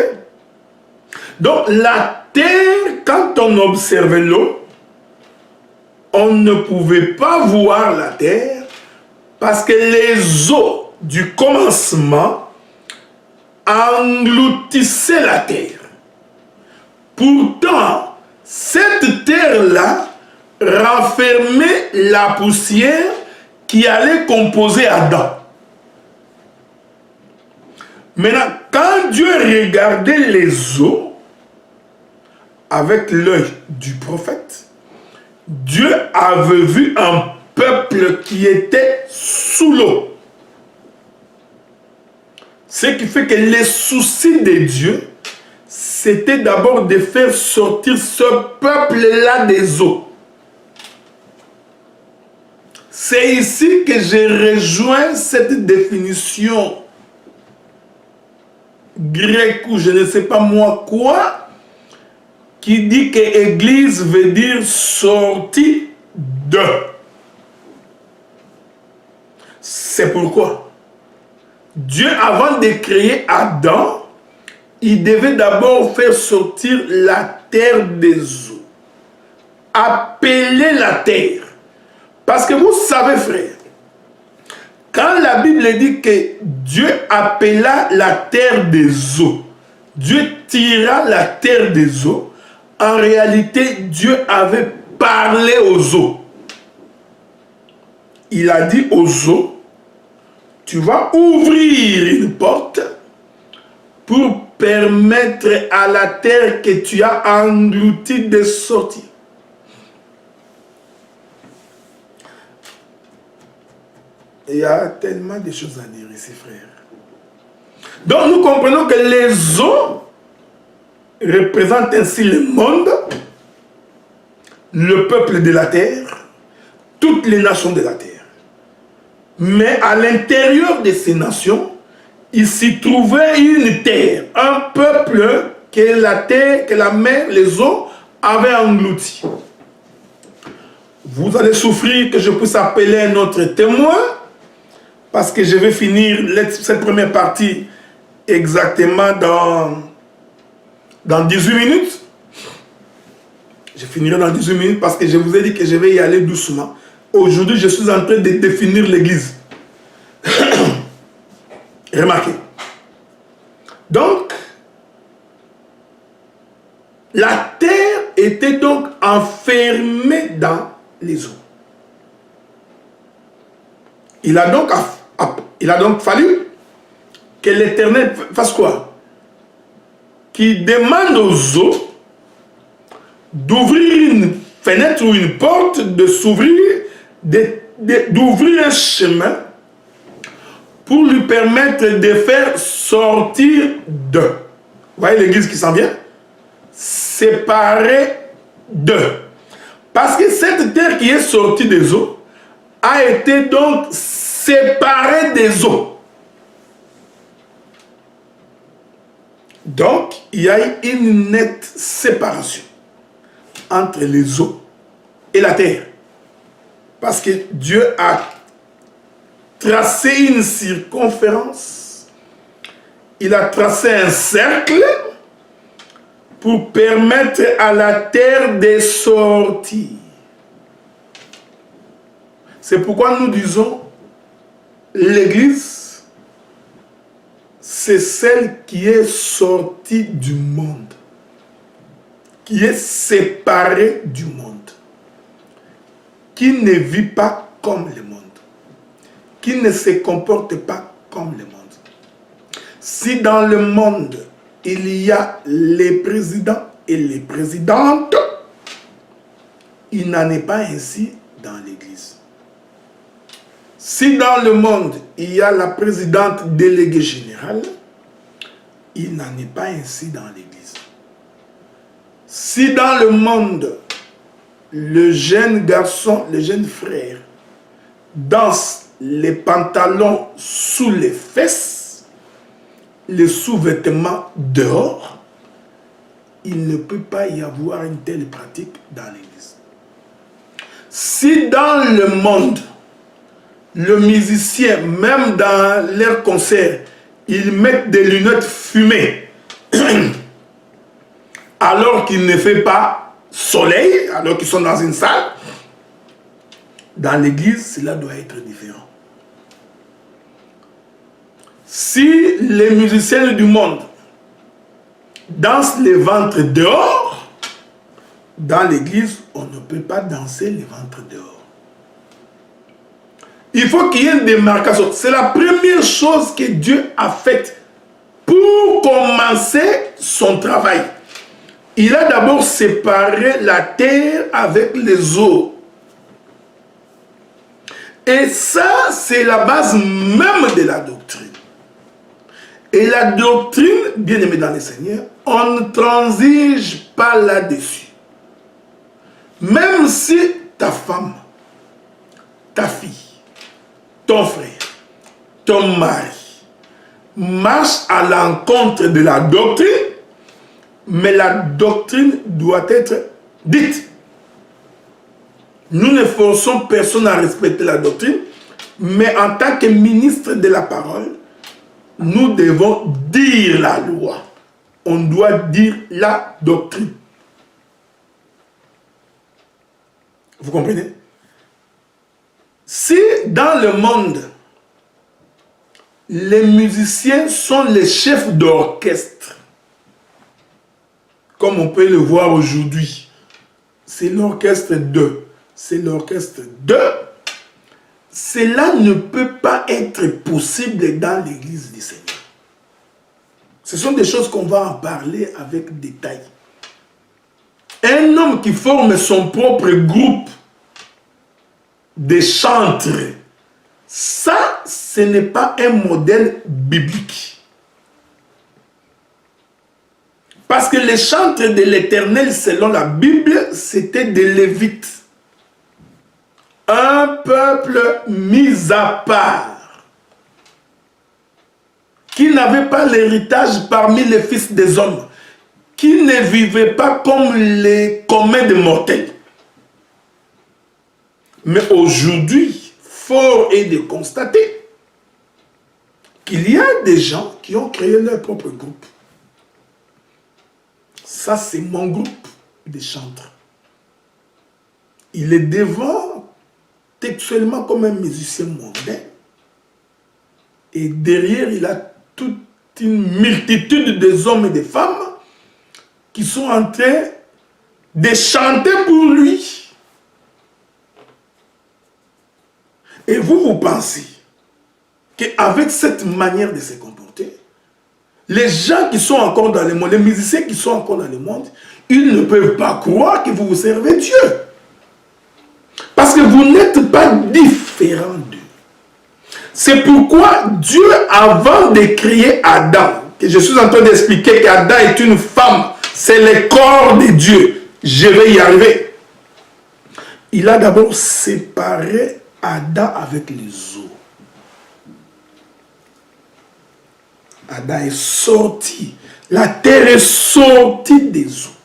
Donc, la terre, quand on observait l'eau, on ne pouvait pas voir la terre parce que les eaux du commencement engloutissaient la terre. Pourtant, cette terre-là renfermait la poussière qui allait composer Adam. Maintenant, quand Dieu regardait les eaux avec l'œil du prophète, Dieu avait vu un peuple qui était sous l'eau. Ce qui fait que les soucis de Dieu, c'était d'abord de faire sortir ce peuple-là des eaux. C'est ici que je rejoins cette définition grecque ou je ne sais pas moi quoi, qui dit que église veut dire sortie de. C'est pourquoi Dieu, avant de créer Adam, il devait d'abord faire sortir la terre des eaux. Appeler la terre. Parce que vous savez, frère, quand la Bible dit que Dieu appela la terre des eaux, Dieu tira la terre des eaux, en réalité, Dieu avait parlé aux eaux. Il a dit aux eaux, tu vas ouvrir une porte pour permettre à la terre que tu as engloutie de sortir. Il y a tellement de choses à dire ici, frère. Donc nous comprenons que les eaux représentent ainsi le monde, le peuple de la terre, toutes les nations de la terre. Mais à l'intérieur de ces nations, il s'y trouvait une terre, un peuple que la terre, que la mer, les eaux avaient englouti. Vous allez souffrir que je puisse appeler un autre témoin, parce que je vais finir cette première partie exactement dans 18 minutes. Je finirai dans 18 minutes parce que je vous ai dit que je vais y aller doucement. Aujourd'hui, je suis en train de définir l'église. Remarquez. Donc, la terre était donc enfermée dans les eaux. Il a donc fallu que l'Éternel fasse quoi? Qu'il demande aux eaux d'ouvrir une fenêtre ou une porte, de s'ouvrir, d'ouvrir un chemin pour lui permettre de faire sortir d'eux. Vous voyez l'église qui s'en vient? Séparée d'eux. Parce que cette terre qui est sortie des eaux a été donc séparée des eaux. Donc, il y a une nette séparation entre les eaux et la terre. Parce que Dieu a tracé une circonférence, il a tracé un cercle pour permettre à la terre de sortir. C'est pourquoi nous disons l'église, c'est celle qui est sortie du monde, qui est séparée du monde, qui ne vit pas comme le monde, qui ne se comporte pas comme le monde. Si dans le monde, il y a les présidents et les présidentes, il n'en est pas ainsi dans l'église. Si dans le monde, il y a la présidente déléguée générale, il n'en est pas ainsi dans l'église. Si dans le monde, le jeune garçon, le jeune frère, danse les pantalons sous les fesses, les sous-vêtements dehors, il ne peut pas y avoir une telle pratique dans l'église. Si dans le monde, le musicien, même dans leur concert, ils mettent des lunettes fumées alors qu'il ne fait pas soleil, alors qu'ils sont dans une salle, dans l'église, cela doit être différent. Si les musiciens du monde dansent les ventres dehors, dans l'église, on ne peut pas danser les ventres dehors. Il faut qu'il y ait une démarcation. C'est la première chose que Dieu a faite pour commencer son travail. Il a d'abord séparé la terre avec les eaux. Et ça, c'est la base même de la doctrine. Et la doctrine, bien aimé dans le Seigneur, on ne transige pas là-dessus. Même si ta femme, ta fille, ton frère, ton mari marche à l'encontre de la doctrine, mais la doctrine doit être dite. Nous ne forçons personne à respecter la doctrine, mais en tant que ministre de la parole, nous devons dire la loi. On doit dire la doctrine. Vous comprenez? Si dans le monde, les musiciens sont les chefs d'orchestre, comme on peut le voir aujourd'hui, c'est l'orchestre 2. C'est l'orchestre 2. Cela ne peut pas être possible dans l'église du Seigneur. Ce sont des choses qu'on va en parler avec détail. Un homme qui forme son propre groupe de chantres, ça, ce n'est pas un modèle biblique. Parce que les chantres de l'Éternel, selon la Bible, c'était des Lévites. Un peuple mis à part, qui n'avait pas l'héritage parmi les fils des hommes, qui ne vivait pas comme les communs des mortels. Mais aujourd'hui, fort est de constater qu'il y a des gens qui ont créé leur propre groupe. Ça, c'est mon groupe de chantres. Il est devant textuellement comme un musicien mondain. Et derrière, il a toute une multitude des hommes et des femmes qui sont en train de chanter pour lui. Et vous pensez qu'avec cette manière de se comporter, les gens qui sont encore dans le monde, les musiciens qui sont encore dans le monde, ils ne peuvent pas croire que vous servez Dieu. Parce que vous n'êtes pas différents d'eux. C'est pourquoi Dieu, avant de créer Adam, et je suis en train d'expliquer qu'Adam est une femme, c'est le corps de Dieu. Je vais y arriver. Il a d'abord séparé Adam avec les eaux. Adam est sorti. La terre est sortie des eaux.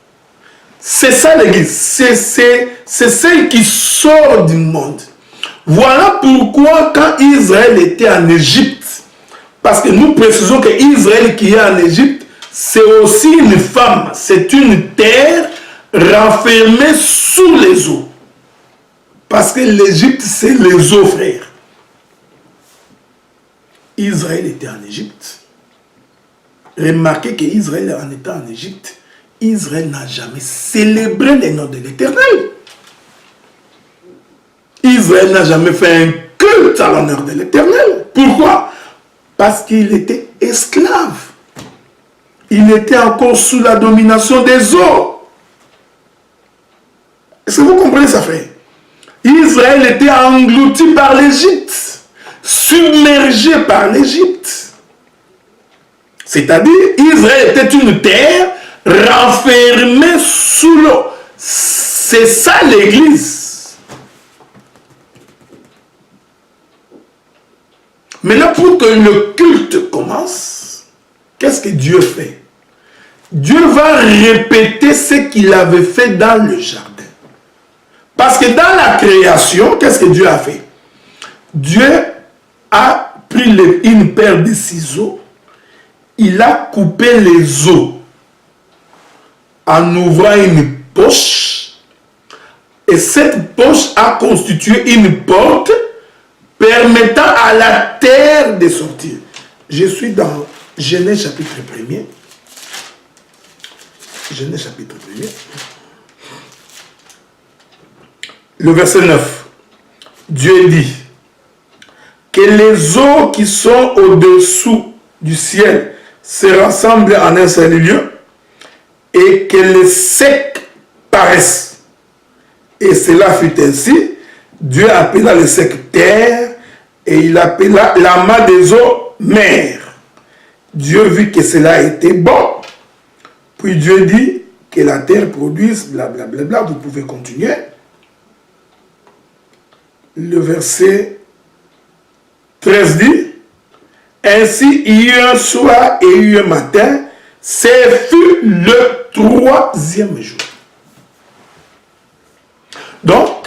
C'est ça l'église. C'est celle qui sort du monde. Voilà pourquoi quand Israël était en Égypte, parce que nous précisons que Israël qui est en Égypte, c'est aussi une femme. C'est une terre renfermée sous les eaux. Parce que l'Égypte, c'est les eaux, frères. Israël était en Égypte. Remarquez qu'Israël, en étant en Égypte, Israël n'a jamais célébré le nom de l'Éternel. Israël n'a jamais fait un culte à l'honneur de l'Éternel. Pourquoi? Parce qu'il était esclave. Il était encore sous la domination des eaux. Est-ce que vous comprenez ça, frère? Israël était englouti par l'Égypte, submergé par l'Égypte. C'est-à-dire, Israël était une terre renfermée sous l'eau. C'est ça l'église. Maintenant, pour que le culte commence, qu'est-ce que Dieu fait? Dieu va répéter ce qu'il avait fait dans le jardin. Parce que dans la création, qu'est-ce que Dieu a fait? Dieu a pris une paire de ciseaux, il a coupé les os en ouvrant une poche, et cette poche a constitué une porte permettant à la terre de sortir. Je suis dans Genèse chapitre 1er. Genèse chapitre 1er. Le verset 9. Dieu dit que les eaux qui sont au-dessous du ciel se rassemblent en un seul lieu et que les secs paraissent. Et cela fut ainsi. Dieu appela le sec terre et il appela l'amas des eaux mer. Dieu vit que cela était bon. Puis Dieu dit que la terre produise blablabla. Vous pouvez continuer. Le verset 13 dit: ainsi il y eut un soir et il y eut un matin. Ce fut le 3e jour. Donc,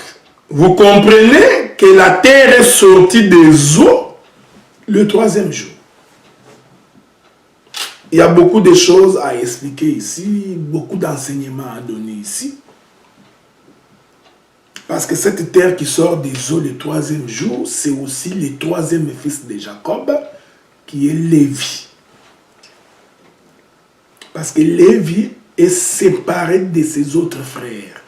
vous comprenez que la terre est sortie des eaux le 3e jour. Il y a beaucoup de choses à expliquer ici, beaucoup d'enseignements à donner ici. Parce que cette terre qui sort des eaux le 3e jour, c'est aussi le 3e fils de Jacob, qui est Lévi. Parce que Lévi est séparé de ses autres frères.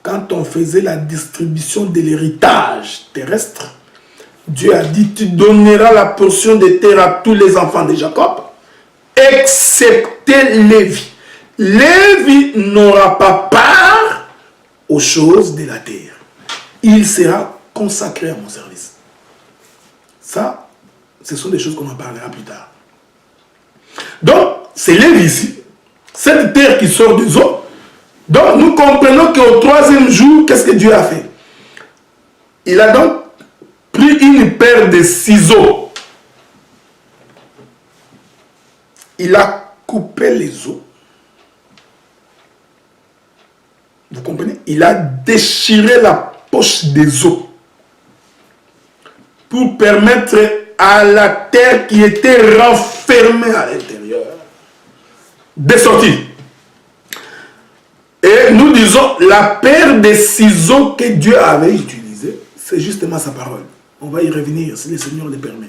Quand on faisait la distribution de l'héritage terrestre, Dieu a dit: tu donneras la portion de terre à tous les enfants de Jacob, excepté Lévi. Lévi n'aura pas part aux choses de la terre. Il sera consacré à mon service. Ça, ce sont des choses qu'on en parlera plus tard. Donc, c'est Lévi ici, cette terre qui sort des eaux. Donc, nous comprenons qu'au 3e jour, qu'est-ce que Dieu a fait? Il a donc pris une paire de ciseaux. Il a coupé les os. Vous comprenez? Il a déchiré la poche des os pour permettre à la terre qui était renfermée à l'intérieur de sortir. Et nous disons, la paire de ciseaux que Dieu avait utilisée, c'est justement sa parole. On va y revenir si le Seigneur le permet.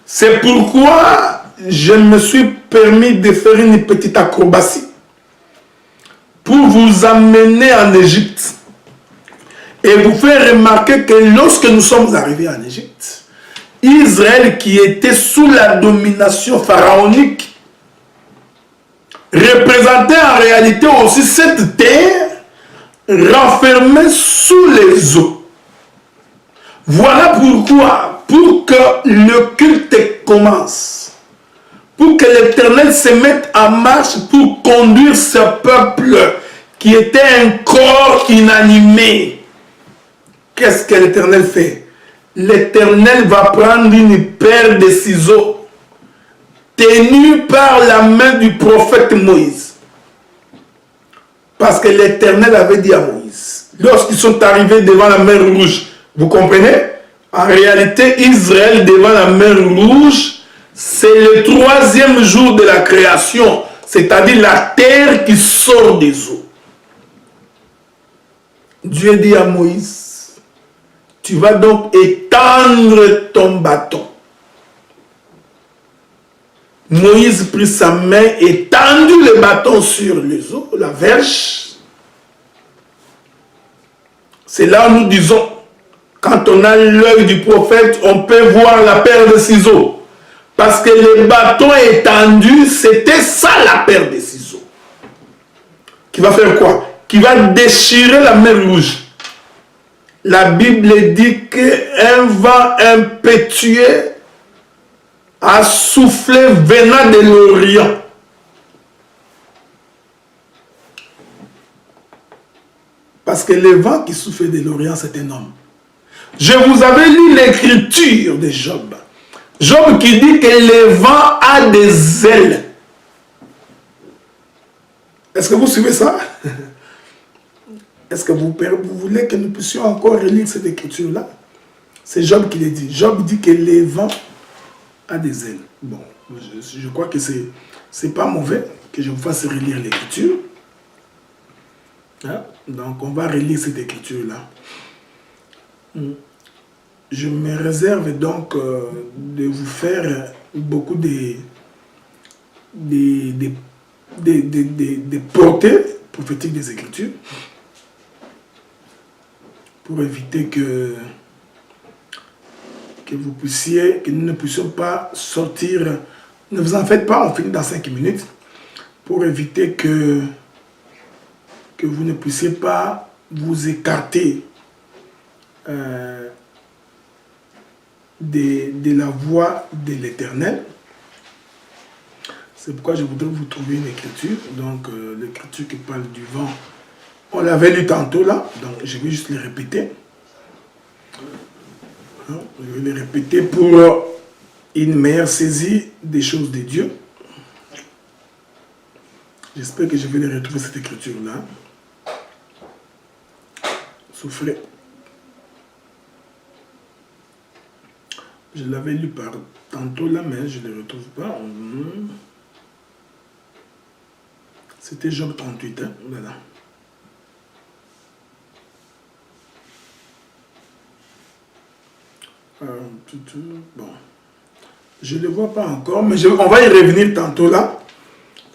C'est pourquoi je me suis permis de faire une petite acrobatie pour vous amener en Égypte et vous faire remarquer que lorsque nous sommes arrivés en Égypte, Israël qui était sous la domination pharaonique représentait en réalité aussi cette terre renfermée sous les eaux. Voilà pourquoi, pour que le culte commence, pour que l'Éternel se mette en marche pour conduire ce peuple qui était un corps inanimé, qu'est-ce que l'Éternel fait? L'Éternel va prendre une paire de ciseaux tenue par la main du prophète Moïse. Parce que l'Éternel avait dit à Moïse, lorsqu'ils sont arrivés devant la mer Rouge, vous comprenez? En réalité, Israël devant la mer Rouge, c'est le 3e jour de la création, c'est-à-dire la terre qui sort des eaux. Dieu dit à Moïse, tu vas donc étendre ton bâton. Moïse prit sa main et tendit le bâton sur les eaux, la verge. C'est là où nous disons, quand on a l'œil du prophète, on peut voir la paire de ciseaux. Parce que le bâton étendu, c'était ça la paire de ciseaux. Qui va faire quoi? Qui va déchirer la mer Rouge. La Bible dit qu'un vent impétueux a soufflé venant de l'Orient. Parce que le vent qui souffle de l'Orient, c'est un homme. Je vous avais lu l'écriture de Job. Job qui dit que le vent a des ailes. Est-ce que vous suivez ça? Est-ce que vous voulez que nous puissions encore relire cette écriture-là? C'est Job qui le dit. Job dit que le vent a des ailes. Bon, je crois que c'est pas mauvais que je vous fasse relire l'écriture. Hein? Donc, on va relire cette écriture-là. Je me réserve donc de vous faire beaucoup de portées prophétiques des Écritures pour éviter que vous puissiez, que nous ne puissions pas sortir. Ne vous en faites pas, on finit dans 5 minutes pour éviter que vous ne puissiez pas vous écarter de la voix de l'Éternel. C'est pourquoi je voudrais vous trouver une écriture. Donc, l'écriture qui parle du vent, on l'avait lu tantôt là, donc je vais juste les répéter. Je vais les répéter pour une meilleure saisie des choses de Dieu. J'espère que je vais les retrouver, cette écriture-là. Souffrez. Je l'avais lu par tantôt là, mais je ne les retrouve pas. C'était Job 38, hein? Voilà. Bon. Je ne le vois pas encore, mais on va y revenir tantôt là.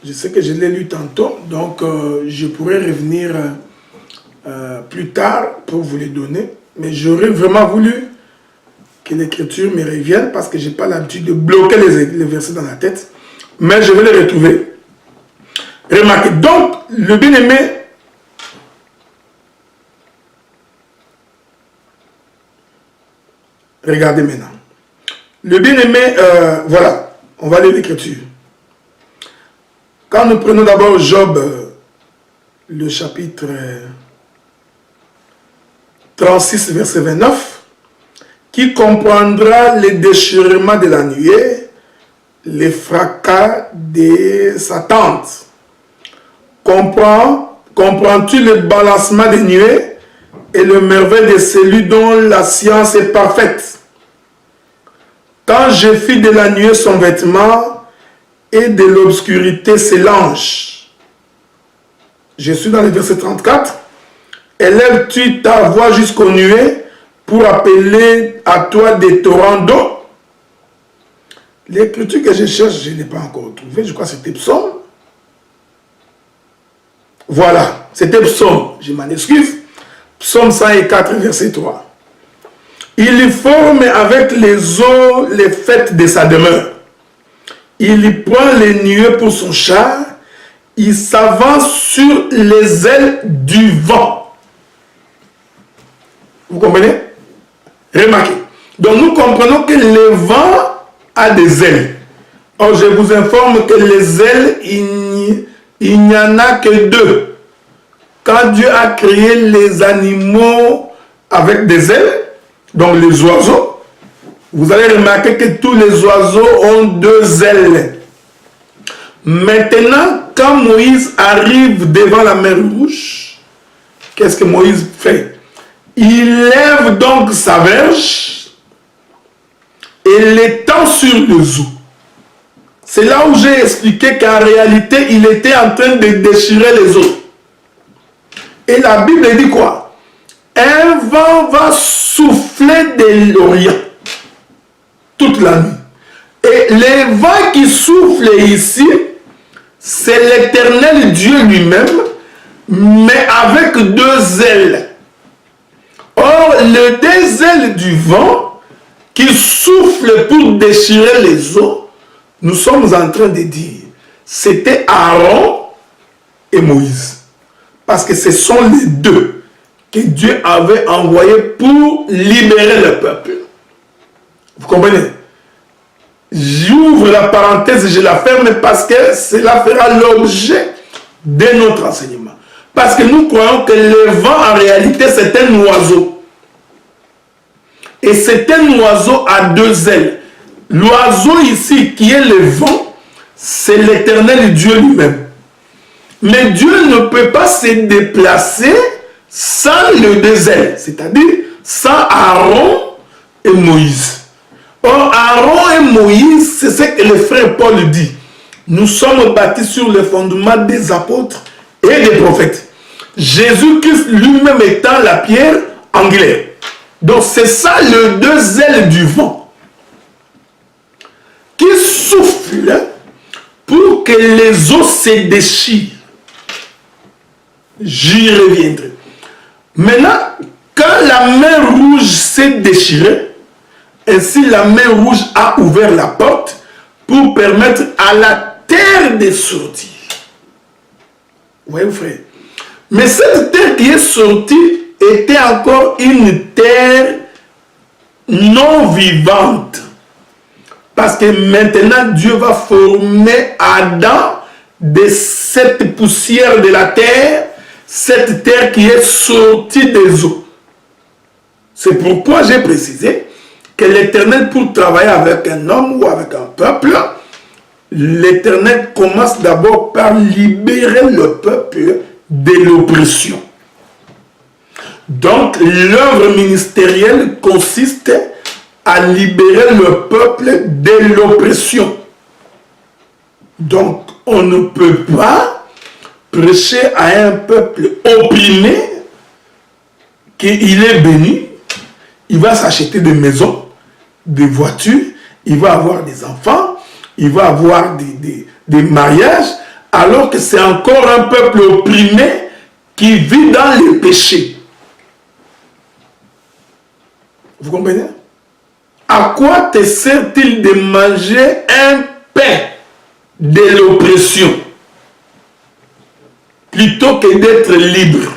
Je sais que je l'ai lu tantôt, donc je pourrais revenir plus tard pour vous les donner. Mais j'aurais vraiment voulu que l'écriture me revienne parce que je n'ai pas l'habitude de bloquer les versets dans la tête. Mais je vais les retrouver. Remarquez, donc, le bien-aimé, regardez maintenant. Le bien-aimé, voilà, on va lire l'écriture. Quand nous prenons d'abord Job, le chapitre 36, verset 29, qui comprendra les déchirements de la nuée, les fracas de sa tente. Comprends-tu le balancement des nuées et le merveille de celui dont la science est parfaite? Quand je fis de la nuée son vêtement et de l'obscurité ses langes. Je suis dans le verset 34. Élèves-tu ta voix jusqu'aux nuées pour appeler à toi des torrents d'eau? L'écriture que je cherche, je ne l'ai pas encore trouvée. Je crois que c'était Psaume. Voilà, c'était Psaume. Je m'en excuse. Psaume 104, verset 3. Il forme avec les eaux les fêtes de sa demeure. Il y prend les nuées pour son char. Il s'avance sur les ailes du vent. Vous comprenez? Remarquez. Donc nous comprenons que le vent a des ailes. Or je vous informe que les ailes, il n'y en a que deux. Quand Dieu a créé les animaux avec des ailes, donc les oiseaux, vous allez remarquer que tous les oiseaux ont deux ailes. Maintenant, quand Moïse arrive devant la mer Rouge, qu'est-ce que Moïse fait? Il lève donc sa verge et l'étend sur les eaux. C'est là où j'ai expliqué qu'en réalité, il était en train de déchirer les eaux. Et la Bible dit quoi? Un vent va souffler de l'Orient toute la nuit. Et les vents qui soufflent ici, c'est l'Éternel Dieu lui-même, mais avec deux ailes. Or, les deux ailes du vent qui soufflent pour déchirer les eaux, nous sommes en train de dire, c'était Aaron et Moïse. Parce que ce sont les deux que Dieu avait envoyés pour libérer le peuple. Vous comprenez? J'ouvre la parenthèse, je la ferme parce que cela fera l'objet de notre enseignement. Parce que nous croyons que le vent, en réalité, c'est un oiseau. Et c'est un oiseau à deux ailes. L'oiseau ici, qui est le vent, c'est l'Éternel Dieu lui-même. Mais Dieu ne peut pas se déplacer sans les deux ailes, c'est-à-dire sans Aaron et Moïse. Or, Aaron et Moïse, c'est ce que le frère Paul dit. Nous sommes bâtis sur le fondement des apôtres et des prophètes. Jésus-Christ lui-même étant la pierre angulaire. Donc, c'est ça les deux ailes du vent qui soufflent pour que les eaux se déchirent. J'y reviendrai. Maintenant, quand la mer Rouge s'est déchirée, ainsi la mer Rouge a ouvert la porte pour permettre à la terre de sortir. Vous voyez, frère? Mais cette terre qui est sortie était encore une terre non vivante. Parce que maintenant, Dieu va former Adam de cette poussière de la terre, cette terre qui est sortie des eaux. C'est pourquoi j'ai précisé que l'Éternel, pour travailler avec un homme ou avec un peuple, l'Éternel commence d'abord par libérer le peuple de l'oppression. Donc, l'œuvre ministérielle consiste à libérer le peuple de l'oppression. Donc, on ne peut pas prêcher à un peuple opprimé qu'il est béni, il va s'acheter des maisons, des voitures, il va avoir des enfants, il va avoir des mariages, alors que c'est encore un peuple opprimé qui vit dans le péché. Vous comprenez? À quoi te sert-il de manger un pain de l'oppression plutôt que d'être libre?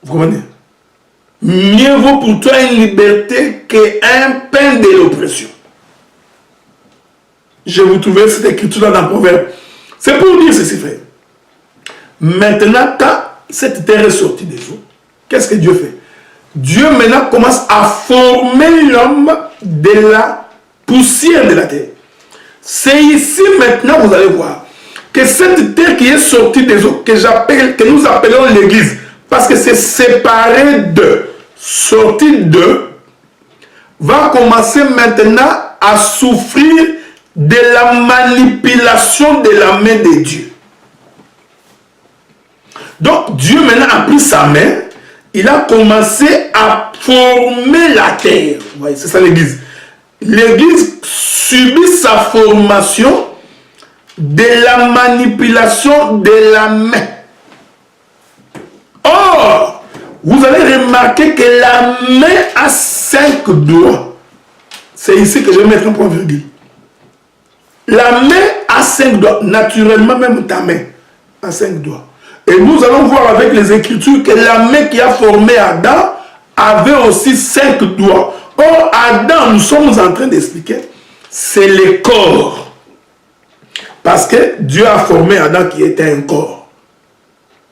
Vous comprenez? Mieux vaut pour toi une liberté qu'un pain de l'oppression. Je vous trouvais cette écriture dans le Proverbe. C'est pour dire ceci, frère. Maintenant, quand cette terre est sortie des eaux, qu'est-ce que Dieu fait? Dieu maintenant commence à former l'homme de la poussière de la terre. C'est ici maintenant, vous allez voir, que cette terre qui est sortie des eaux, que nous appelons l'église, parce que c'est séparé de, sorti de, va commencer maintenant à souffrir de la manipulation de la main de Dieu. Donc Dieu maintenant a pris sa main, il a commencé à former la terre. Vous voyez, c'est ça l'église. L'église subit sa formation de la manipulation de la main. Or, vous allez remarquer que la main a 5 doigts. C'est ici que je vais mettre un point virgule. La main a 5 doigts. Naturellement, même ta main a 5 doigts. Et nous allons voir avec les Écritures que la main qui a formé Adam avait aussi 5 doigts. Or, Adam, nous sommes en train d'expliquer, c'est le corps. Parce que Dieu a formé Adam qui était un corps.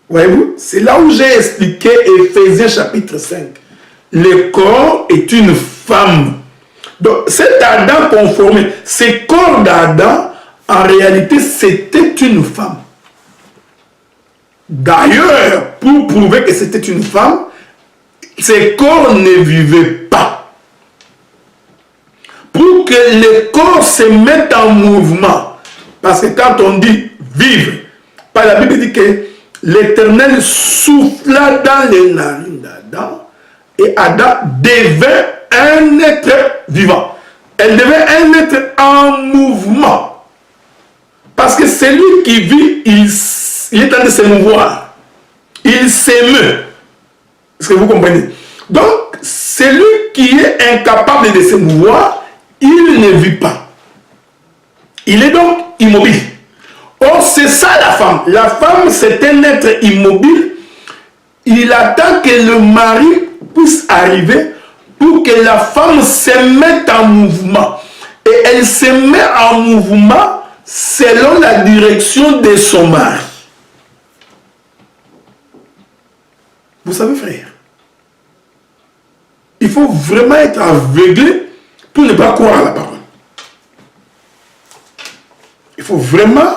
Voyez-vous? C'est là où j'ai expliqué Éphésiens chapitre 5. Le corps est une femme. Donc, cet Adam conformé, ce corps d'Adam, en réalité, c'était une femme. D'ailleurs, pour prouver que c'était une femme, ce corps ne vivait pas. Pour que le corps se mette en mouvement, parce que quand on dit vivre, la Bible dit que l'Éternel souffla dans les narines d'Adam et Adam devint un être vivant. Elle devint un être en mouvement. Parce que celui qui vit, il est en train de se mouvoir. Il s'émeut. Est-ce que vous comprenez? Donc, celui qui est incapable de se mouvoir, il ne vit pas. Il est donc immobile. Or, c'est ça la femme. La femme, c'est un être immobile. Il attend que le mari puisse arriver pour que la femme se mette en mouvement. Et elle se met en mouvement selon la direction de son mari. Vous savez, frère, il faut vraiment être aveuglé pour ne pas croire à la parole. Il faut vraiment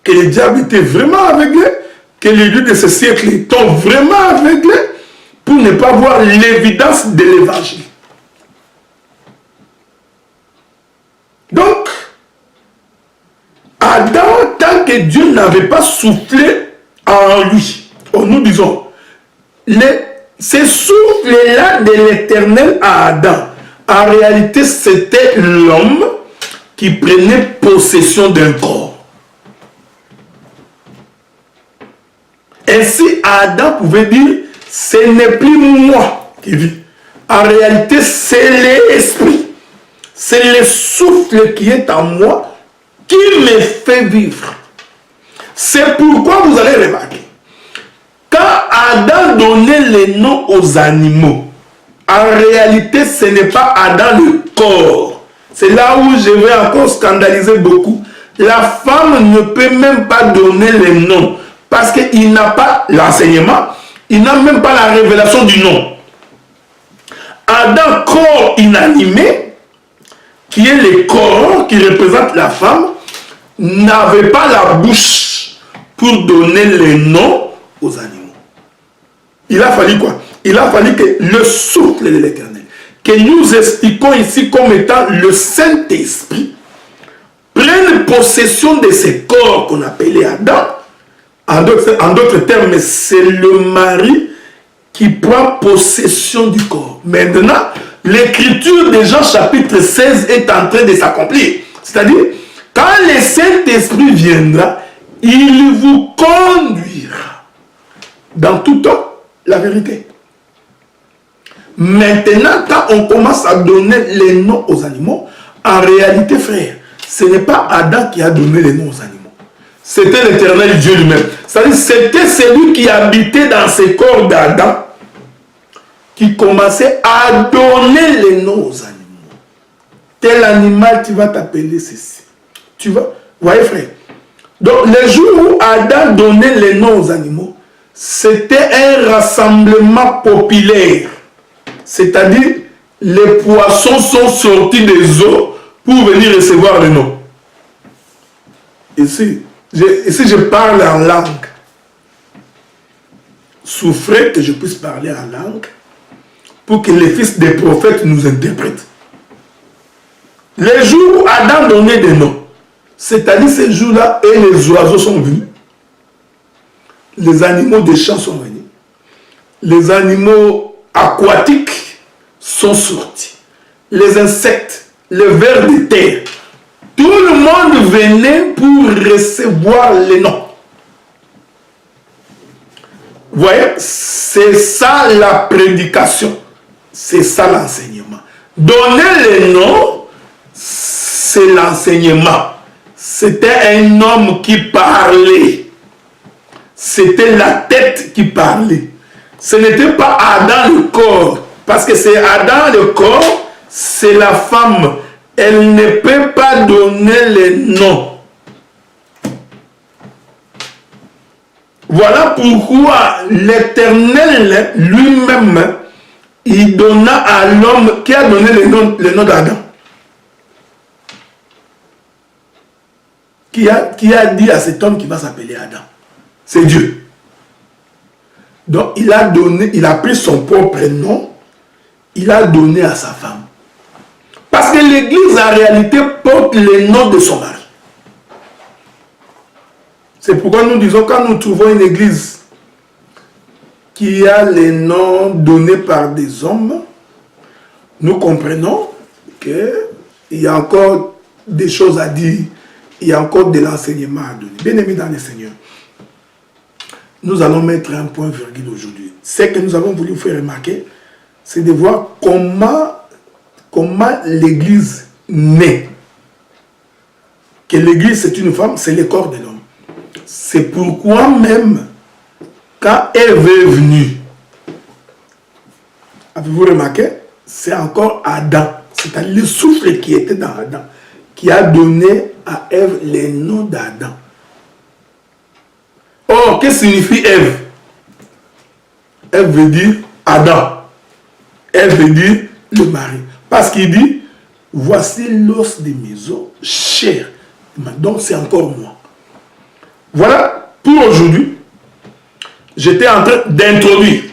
que le diable était vraiment aveuglé, que les lieux de ce siècle étant vraiment aveuglés pour ne pas voir l'évidence de l'évangile. Donc, Adam, tant que Dieu n'avait pas soufflé en lui, nous disons, ce souffle-là de l'Éternel à Adam, en réalité, c'était l'homme qui prenait possession d'un corps. Ainsi, Adam pouvait dire, ce n'est plus moi qui vis. En réalité, c'est l'esprit. C'est le souffle qui est en moi qui me fait vivre. C'est pourquoi vous allez remarquer Quand Adam donnait les noms aux animaux, en réalité, ce n'est pas Adam le corps. C'est là où je vais encore scandaliser beaucoup. La femme ne peut même pas donner les noms parce qu'il n'a pas l'enseignement, il n'a même pas la révélation du nom. Adam, corps inanimé, qui est le corps qui représente la femme, n'avait pas la bouche pour donner les noms aux animaux. Il a fallu quoi? Il a fallu que le souffle de l'Éternel, que nous expliquons ici comme étant le Saint-Esprit, prenne possession de ce corps qu'on appelait Adam. En d'autres termes, c'est le mari qui prend possession du corps. Maintenant, l'écriture de Jean chapitre 16 est en train de s'accomplir. C'est-à-dire, quand le Saint-Esprit viendra, il vous conduira dans toute la vérité. Maintenant, quand on commence à donner les noms aux animaux, en réalité, frère, ce n'est pas Adam qui a donné les noms aux animaux. C'était l'Éternel Dieu lui-même. C'est-à-dire, c'était celui qui habitait dans ce corps d'Adam qui commençait à donner les noms aux animaux. Tel animal, tu vas t'appeler ceci. Tu vois? Vous voyez, frère? Donc, le jour où Adam donnait les noms aux animaux, c'était un rassemblement populaire. C'est-à-dire, les poissons sont sortis des eaux pour venir recevoir le nom. Ici, je parle en langue. Souffrez que je puisse parler en langue pour que les fils des prophètes nous interprètent. Les jours où Adam donnait des noms, c'est-à-dire ces jours-là, et les oiseaux sont venus, les animaux des champs sont venus, les animaux aquatiques sont sortis, les insectes, les vers de terre, tout le monde venait pour recevoir les noms. Vous voyez, c'est ça la prédication, c'est ça l'enseignement. Donner les noms, c'est l'enseignement. C'était un homme qui parlait. C'était la tête qui parlait. Ce n'était pas Adam le corps. Parce que c'est Adam le corps, c'est la femme. Elle ne peut pas donner les noms. Voilà pourquoi l'Éternel lui-même, il donna à l'homme qui a donné le nom d'Adam. Qui a dit à cet homme qui va s'appeler Adam? C'est Dieu. Donc il a pris son propre nom, il a donné à sa femme. Parce que l'Église en réalité porte le nom de son mari. C'est pourquoi nous disons, quand nous trouvons une église qui a les noms donnés par des hommes, nous comprenons qu'il y a encore des choses à dire, il y a encore de l'enseignement à donner. Bien-aimés dans le Seigneur, nous allons mettre un point virgule aujourd'hui. Ce que nous avons voulu vous faire remarquer, c'est de voir comment l'église naît. Que l'église, c'est une femme, c'est le corps de l'homme. C'est pourquoi même, quand Ève est venue, avez-vous remarqué, c'est encore Adam, c'est-à-dire le souffle qui était dans Adam, qui a donné à Ève les noms d'Adam. Or, qu'est-ce que signifie Ève? Ève veut dire Adam. Ève veut dire le mari. Parce qu'il dit, voici l'os de mes os, chair. Donc, c'est encore moi. Voilà, pour aujourd'hui, j'étais en train d'introduire,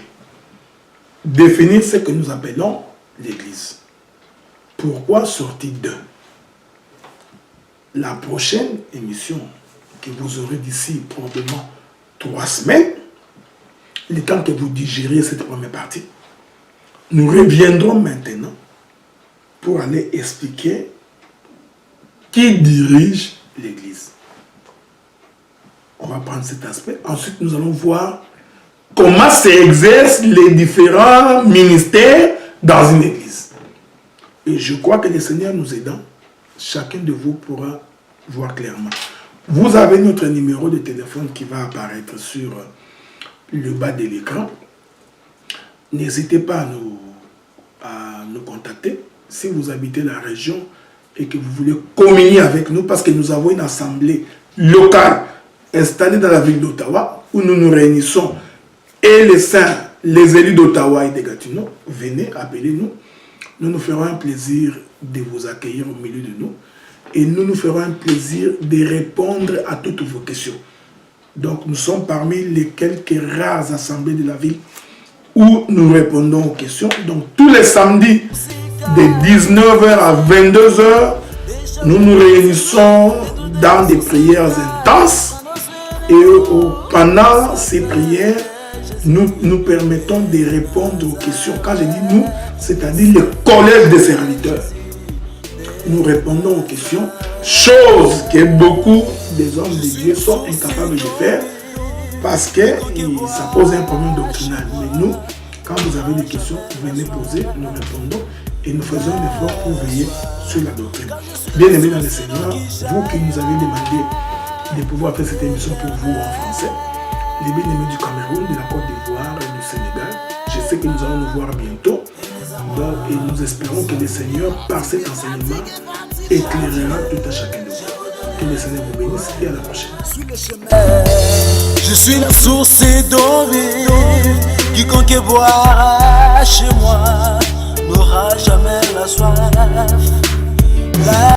définir ce que nous appelons l'Église. Pourquoi sortir d'eux? La prochaine émission que vous aurez d'ici probablement 3 semaines, le temps que vous digérez cette première partie, nous reviendrons maintenant pour aller expliquer qui dirige l'Église. On va prendre cet aspect. Ensuite, nous allons voir comment s'exercent les différents ministères dans une église. Et je crois que le Seigneur nous aidant, chacun de vous pourra voir clairement. Vous avez notre numéro de téléphone qui va apparaître sur le bas de l'écran. N'hésitez pas à nous contacter si vous habitez la région et que vous voulez communier avec nous, parce que nous avons une assemblée locale installée dans la ville d'Ottawa où nous nous réunissons, et les saints, les élus d'Ottawa et de Gatineau, venez, appelez-nous. Nous nous ferons un plaisir de vous accueillir au milieu de nous et nous nous ferons un plaisir de répondre à toutes vos questions. Donc nous sommes parmi les quelques rares assemblées de la ville où nous répondons aux questions. Donc tous les samedis de 19h à 22h, nous nous réunissons dans des prières intenses et pendant ces prières, nous permettons de répondre aux questions. Quand je dis nous, c'est-à-dire le collège des serviteurs. Nous répondons aux questions, chose que beaucoup des hommes de Dieu sont incapables de faire parce que ça pose un problème doctrinal. Mais nous, quand vous avez des questions, vous venez poser, nous répondons et nous faisons un effort pour veiller sur la doctrine. Bien aimés dans le Seigneur, vous qui nous avez demandé de pouvoir faire cette émission pour vous en français, les bien-aimés du Cameroun, de la Côte d'Ivoire et du Sénégal, je sais que nous allons nous voir bientôt. Donc, et nous espérons que le Seigneur, par cet enseignement, éclairera tout à chacun de vous. Que le Seigneur vous bénisse et à la prochaine. Je suis la source d'eau vive. Quiconque boira chez moi n'aura jamais la soif.